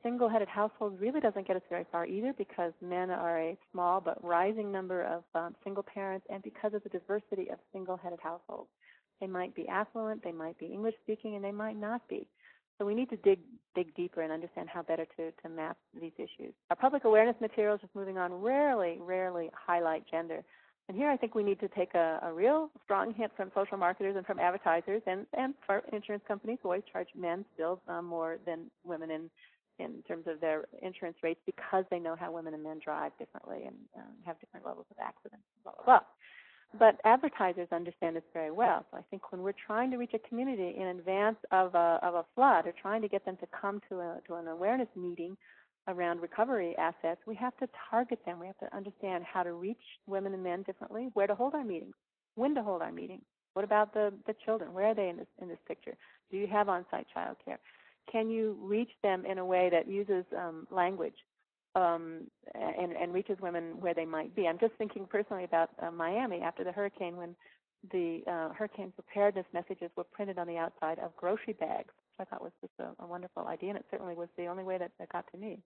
single-headed households really doesn't get us very far either, because men are a small but rising number of single parents, and because of the diversity of single-headed households. They might be affluent, they might be English-speaking, and they might not be. So we need to dig deeper and understand how better to map these issues. Our public awareness materials, just moving on, rarely highlight gender. And here I think we need to take a real strong hint from social marketers and from advertisers, and for insurance companies who always charge men still more than women in terms of their insurance rates, because they know how women and men drive differently and have different levels of accidents, blah, blah, blah. But advertisers understand this very well. So I think when we're trying to reach a community in advance of a flood, or trying to get them to come to an awareness meeting around recovery assets, we have to target them. We have to understand how to reach women and men differently, where to hold our meetings, when to hold our meetings. What about the children? Where are they in this picture? Do you have on-site child care? Can you reach them in a way that uses language and reaches women where they might be? I'm just thinking personally about Miami after the hurricane, when the hurricane preparedness messages were printed on the outside of grocery bags, which I thought was just a wonderful idea, and it certainly was the only way that got to me.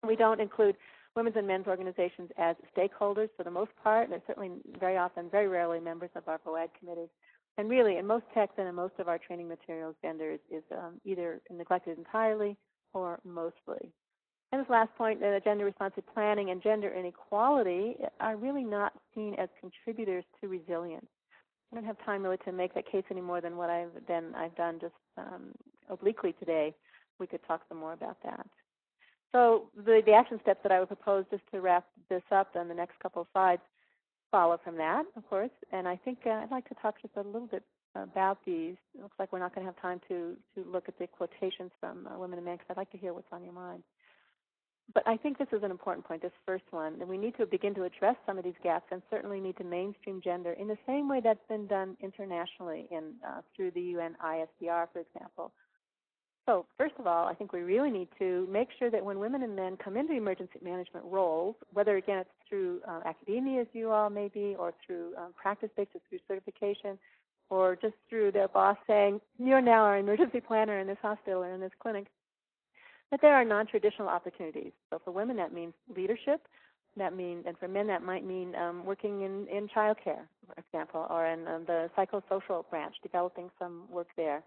We don't include women's and men's organizations as stakeholders for the most part. They're certainly very often, very rarely, members of our VOAD committees. And really, in most texts and in most of our training materials, gender is either neglected entirely or mostly. And this last point, gender responsive planning and gender inequality are really not seen as contributors to resilience. I don't have time really to make that case any more than what I've done just obliquely today. We could talk some more about that. So the action steps that I would propose, just to wrap this up, and the next couple of slides follow from that, of course. And I think I'd like to talk just a little bit about these. It looks like we're not going to have time to look at the quotations from Women and Men, because I'd like to hear what's on your mind. But I think this is an important point, this first one, that we need to begin to address some of these gaps, and certainly need to mainstream gender in the same way that's been done internationally through the UN ISDR, for example. So first of all, I think we really need to make sure that when women and men come into emergency management roles, whether, again, it's through academia, as you all may be, or through practice-based, or through certification, or just through their boss saying, you're now our emergency planner in this hospital or in this clinic, that there are non-traditional opportunities. So for women, that means leadership. That means, and for men, that might mean working in childcare, for example, or in the psychosocial branch, developing some work there.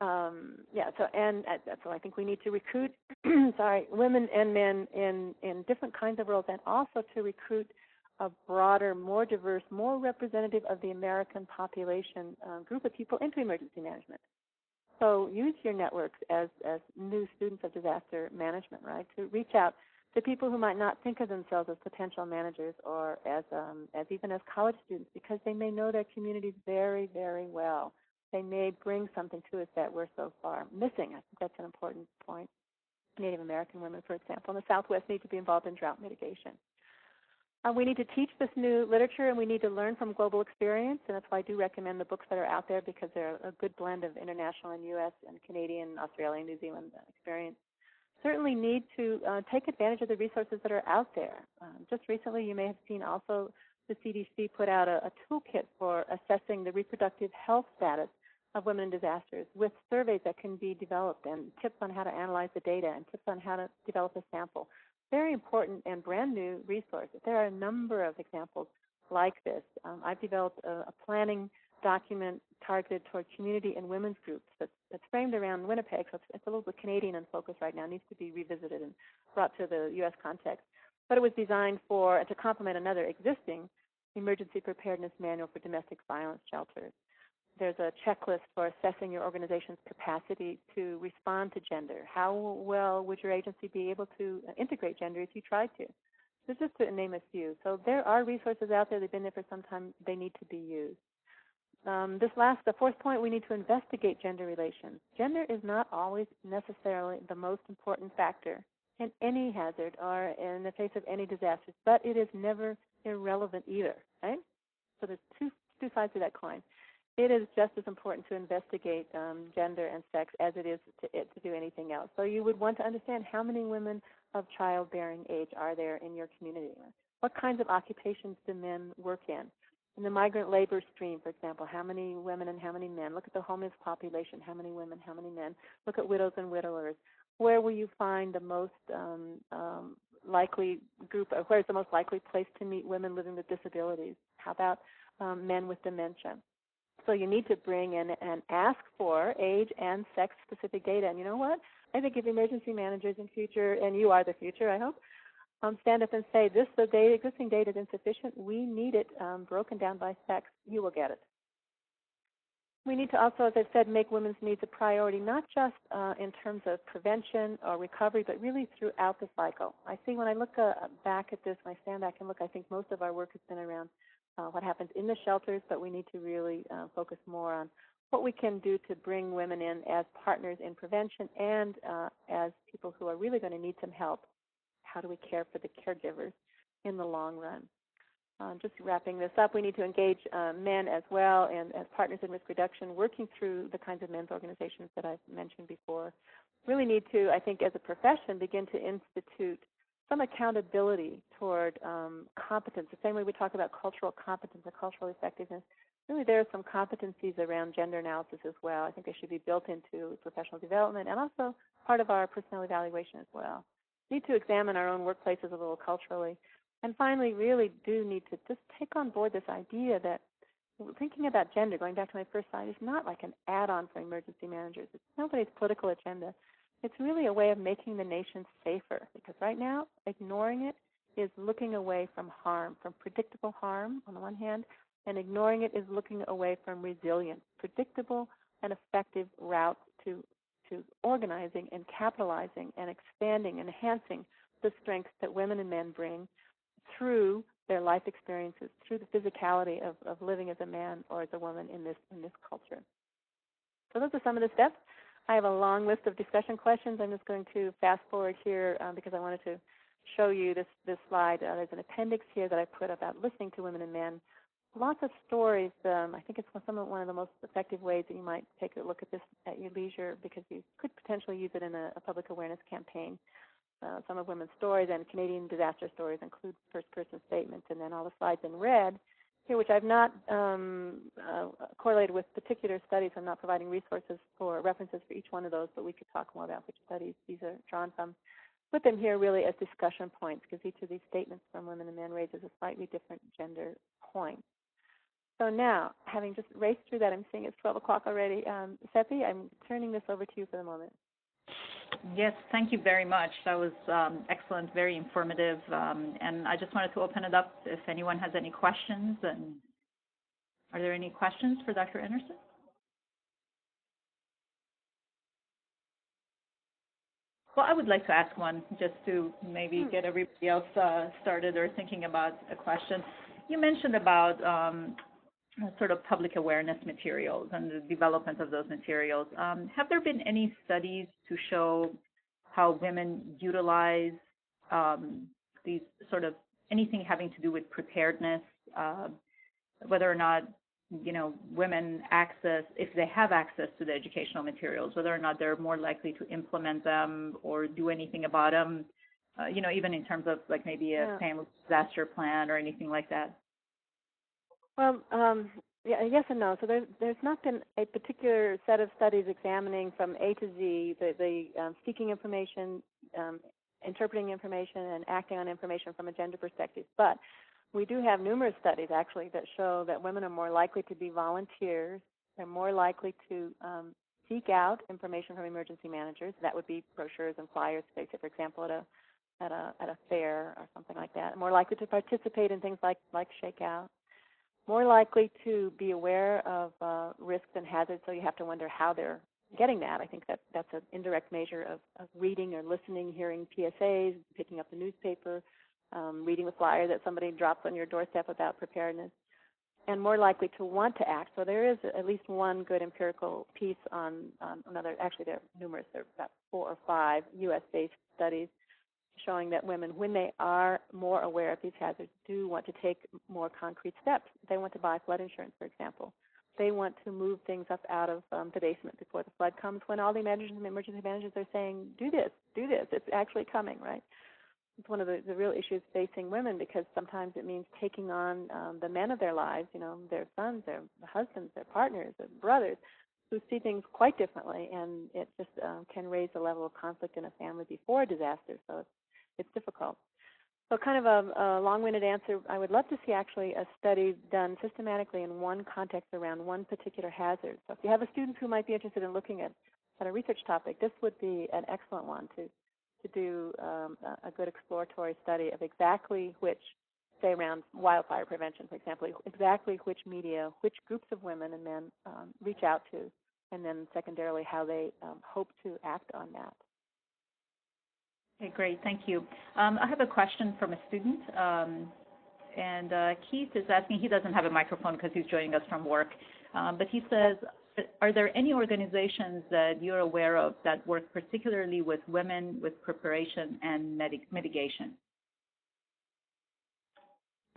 So I think we need to recruit, women and men in different kinds of roles, and also to recruit a broader, more diverse, more representative of the American population group of people into emergency management. So use your networks as new students of disaster management, right, to reach out to people who might not think of themselves as potential managers or as even as college students, because they may know their communities very, very well. They may bring something to us that we're so far missing. I think that's an important point. Native American women, for example, in the Southwest need to be involved in drought mitigation. We need to teach this new literature, and we need to learn from global experience, and that's why I do recommend the books that are out there, because they're a good blend of international and U.S. and Canadian, Australian, New Zealand experience. Certainly need to take advantage of the resources that are out there. Just recently, you may have seen also the CDC put out a toolkit for assessing the reproductive health status of women in disasters, with surveys that can be developed and tips on how to analyze the data and tips on how to develop a sample. Very important and brand new resources. There are a number of examples like this. I've developed a planning document targeted toward community and women's groups that's framed around Winnipeg, so it's a little bit Canadian in focus right now. It needs to be revisited and brought to the U.S. context. But it was designed to complement another existing emergency preparedness manual for domestic violence shelters. There's a checklist for assessing your organization's capacity to respond to gender. How well would your agency be able to integrate gender if you tried to? This is just to name a few. So there are resources out there. They've been there for some time. They need to be used. The fourth point, we need to investigate gender relations. Gender is not always necessarily the most important factor in any hazard or in the face of any disasters, but it is never irrelevant either, right? So there's two sides to that coin. It is just as important to investigate gender and sex as it is to do anything else. So you would want to understand how many women of childbearing age are there in your community. What kinds of occupations do men work in? In the migrant labor stream, for example, how many women and how many men? Look at the homeless population, how many women, how many men? Look at widows and widowers. Where will you find the most likely group, or where's the most likely place to meet women living with disabilities? How about men with dementia? So you need to bring in and ask for age and sex-specific data. And you know what? I think if emergency managers in future, and you are the future, I hope, stand up and say, existing data is insufficient, we need it broken down by sex, you will get it. We need to also, as I said, make women's needs a priority, not just in terms of prevention or recovery, but really throughout the cycle. I see when I look back at this, when I stand back and look, I think most of our work has been around what happens in the shelters, but we need to really focus more on what we can do to bring women in as partners in prevention and as people who are really going to need some help. How do we care for the caregivers in the long run? Just wrapping this up, we need to engage men as well and as partners in risk reduction, working through the kinds of men's organizations that I've mentioned before. Really need to, I think, as a profession, begin to institute some accountability toward competence. The same way we talk about cultural competence or cultural effectiveness, really there are some competencies around gender analysis as well. I think they should be built into professional development and also part of our personnel evaluation as well. We need to examine our own workplaces a little culturally. And finally, really do need to just take on board this idea that thinking about gender, going back to my first slide, is not like an add-on for emergency managers. It's nobody's political agenda. It's really a way of making the nation safer, because right now, ignoring it is looking away from harm, from predictable harm on the one hand, and ignoring it is looking away from resilient, predictable, and effective routes to to organizing and capitalizing and expanding and enhancing the strengths that women and men bring through their life experiences, through the physicality of living as a man or as a woman in this culture. So those are some of the steps. I have a long list of discussion questions. I'm just going to fast forward here because I wanted to show you this slide. There's an appendix here that I put about listening to women and men. Lots of stories. I think it's one of the most effective ways that you might take a look at this at your leisure because you could potentially use it in a public awareness campaign. Some of women's stories and Canadian disaster stories include first-person statements, and then all the slides in red here, which I've not correlated with particular studies. I'm not providing resources for references for each one of those, but we could talk more about which studies these are drawn from. Put them here really as discussion points because each of these statements from women and men raises a slightly different gender point. So now, having just raced through that, I'm seeing it's 12 o'clock already. Seppi, I'm turning this over to you for the moment.
Yes, thank you very much. That was excellent, very informative. And I just wanted to open it up if anyone has any questions. And are there any questions for Dr. Enarson? Well, I would like to ask one just to maybe get everybody else started or thinking about a question. You mentioned about sort of public awareness materials and the development of those materials. Have there been any studies to show how women utilize these sort of anything having to do with preparedness, whether or not, women if they have access to the educational materials, whether or not they're more likely to implement them or do anything about them, even in terms of like maybe a family disaster plan or anything like that?
Well, yes and no. So there's not been a particular set of studies examining from A to Z the seeking information, interpreting information, and acting on information from a gender perspective. But we do have numerous studies, actually, that show that women are more likely to be volunteers. They're more likely to seek out information from emergency managers. That would be brochures and flyers, say, for example, at a fair or something like that. More likely to participate in things like Shakeout. More likely to be aware of risks and hazards, so you have to wonder how they're getting that. I think that's an indirect measure of reading or listening, hearing PSAs, picking up the newspaper, reading the flyer that somebody drops on your doorstep about preparedness, and more likely to want to act. So there is at least one good empirical piece on another. Actually, there are numerous. There are about 4 or 5 U.S.-based studies showing that women, when they are more aware of these hazards, do want to take more concrete steps. They want to buy flood insurance, for example. They want to move things up out of the basement before the flood comes, when all the emergency managers are saying, do this, it's actually coming, right? It's one of the real issues facing women, because sometimes it means taking on the men of their lives, their sons, their husbands, their partners, their brothers, who see things quite differently, and it just can raise the level of conflict in a family before a disaster. So it's difficult. So kind of a long-winded answer, I would love to see actually a study done systematically in one context around one particular hazard. So if you have a student who might be interested in looking at a research topic, this would be an excellent one to do a good exploratory study of exactly which, say around wildfire prevention, for example, exactly which media, which groups of women and men reach out to, and then secondarily how they hope to act on that.
Okay, great. Thank you. I have a question from a student, and Keith is asking. He doesn't have a microphone because he's joining us from work, but he says, are there any organizations that you're aware of that work particularly with women with preparation and mitigation?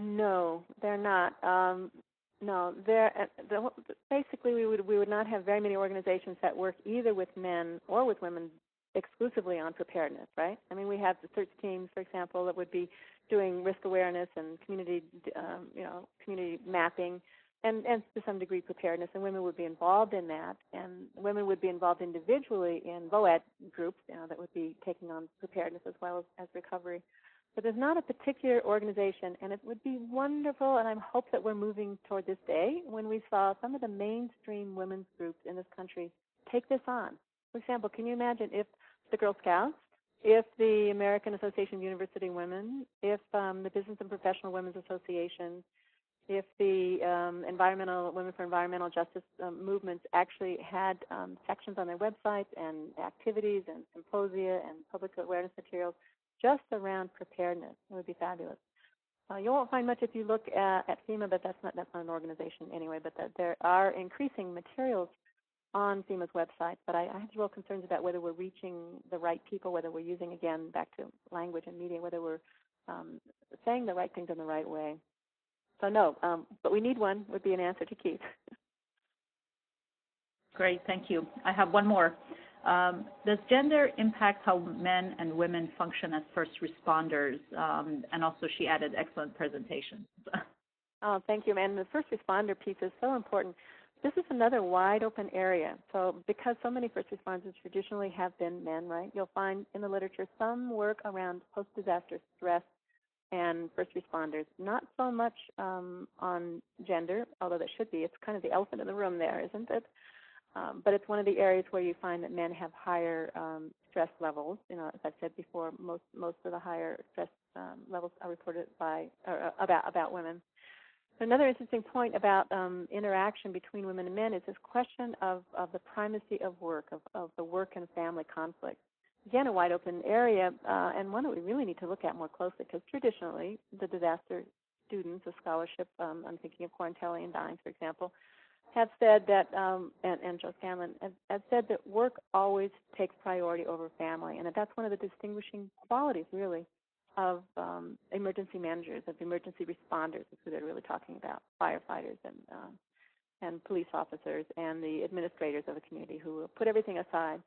No, they're not. No, basically we would not have very many organizations that work either with men or with women exclusively on preparedness, right? I mean, we have the search teams, for example, that would be doing risk awareness and community mapping, and to some degree preparedness, and women would be involved in that, and women would be involved individually in VOAD groups, that would be taking on preparedness as well as recovery. But there's not a particular organization, and it would be wonderful, and I hope that we're moving toward this day when we saw some of the mainstream women's groups in this country take this on. For example, can you imagine if the Girl Scouts, if the American Association of University Women, if the Business and Professional Women's Association, if the Women for Environmental Justice movements actually had sections on their websites and activities and symposia and public awareness materials just around preparedness. It would be fabulous. You won't find much if you look at FEMA, but that's not an organization anyway. But there are increasing materials on FEMA's website. But I have real concerns about whether we're reaching the right people, whether we're using, again, back to language and media, whether we're saying the right things in the right way. So no, but we need one would be an answer to Keith.
Great, thank you. I have one more. Does gender impact how men and women function as first responders? And also she added excellent presentation.
Oh, thank you, man. The first responder piece is so important. This is another wide open area. So because so many first responders traditionally have been men, right, you'll find in the literature some work around post-disaster stress and first responders. Not so much on gender, although that should be. It's kind of the elephant in the room there, isn't it? But it's one of the areas where you find that men have higher stress levels. You know, as I've said before, most of the higher stress levels are reported about women. Another interesting point about interaction between women and men is this question of the primacy of work, of the work and family conflict. Again, a wide open area, and one that we really need to look at more closely, because traditionally the disaster students of scholarship, I'm thinking of Quarantelli and Dines, for example, have said that, and Joe Scanlon, have said that work always takes priority over family, and that's one of the distinguishing qualities, really, of emergency managers, of emergency responders, is who they're really talking about, firefighters and police officers and the administrators of the community who will put everything aside.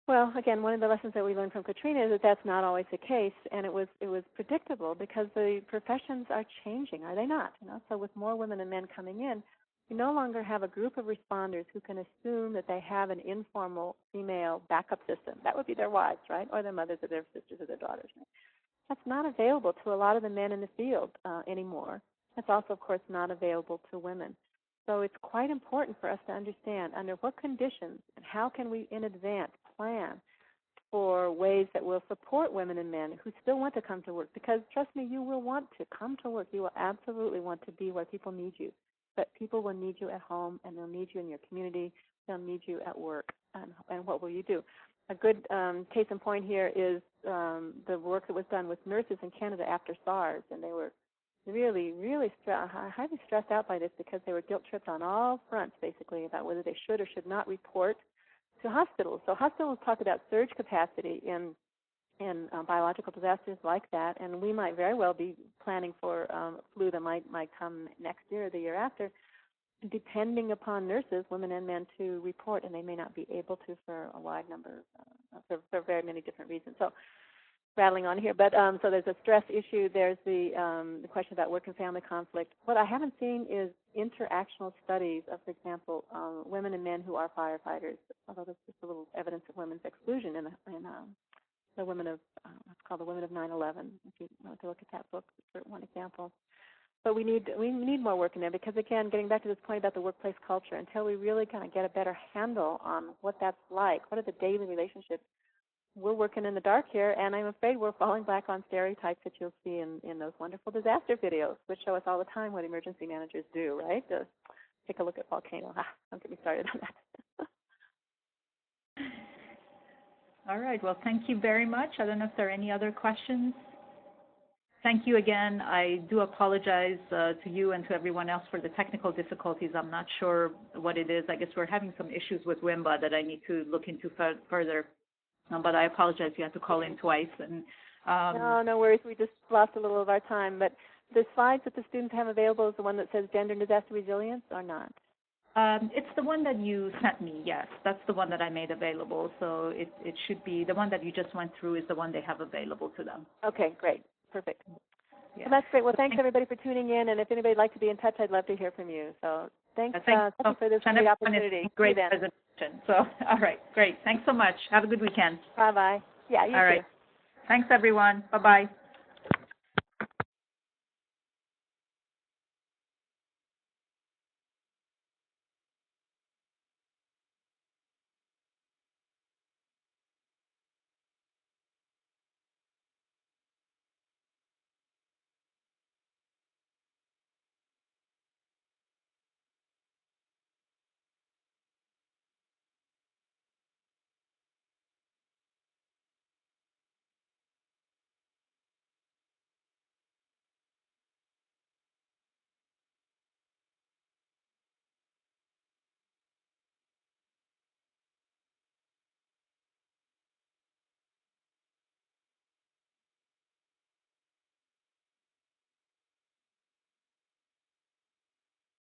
Well, again, one of the lessons that we learned from Katrina is that that's not always the case, and it was predictable because the professions are changing, are they not? You know, so with more women and men coming in, you no longer have a group of responders who can assume that they have an informal female backup system. That would be their wives, right, or their mothers or their sisters or their daughters. Right? That's not available to a lot of the men in the field anymore. That's also, of course, not available to women. So it's quite important for us to understand under what conditions and how can we in advance plan for ways that will support women and men who still want to come to work. Because trust me, you will want to come to work. You will absolutely want to be where people need you. But people will need you at home, and they'll need you in your community. They'll need you at work. And what will you do? A good case in point here is the work that was done with nurses in Canada after SARS, and they were really, really highly stressed out by this because they were guilt-tripped on all fronts, basically, about whether they should or should not report to hospitals. So hospitals talk about surge capacity in biological disasters like that, and we might very well be planning for flu that might come next year or the year after, depending upon nurses, women and men, to report, and they may not be able to for a wide number, for very many different reasons. So rattling on here, but so there's a stress issue. There's the question about work and family conflict. What I haven't seen is interactional studies of, for example, women and men who are firefighters, although there's just a little evidence of women's exclusion in the women of, it's called the Women of 9/11, if you want to look at that book for one example. But we need more work in there because, again, getting back to this point about the workplace culture, until we really kind of get a better handle on what that's like, what are the daily relationships, we're working in the dark here, and I'm afraid we're falling back on stereotypes that you'll see in those wonderful disaster videos, which show us all the time what emergency managers do, right? Take a look at Volcano. Don't get me started on that.
All right. Well, thank you very much. I don't know if there are any other questions. Thank you again. I do apologize to you and to everyone else for the technical difficulties. I'm not sure what it is. I guess we're having some issues with WIMBA that I need to look into further. But I apologize. You had to call in twice. And
no worries. We just lost a little of our time. But the slides that the students have available is the one that says Gender and Disaster Resilience or not?
It's the one that you sent me, yes. That's the one that I made available. So it should be, the one that you just went through is the one they have available to them.
Okay, great. Perfect.
Yeah.
Well, that's great. Well, thanks everybody for tuning in. And if anybody would like to be in touch, I'd love to hear from you. So thanks you for this great opportunity.
Great presentation. So, all right, great. Thanks so much. Have a good weekend.
Bye-bye. Yeah, you too.
All right. Thanks, everyone. Bye-bye.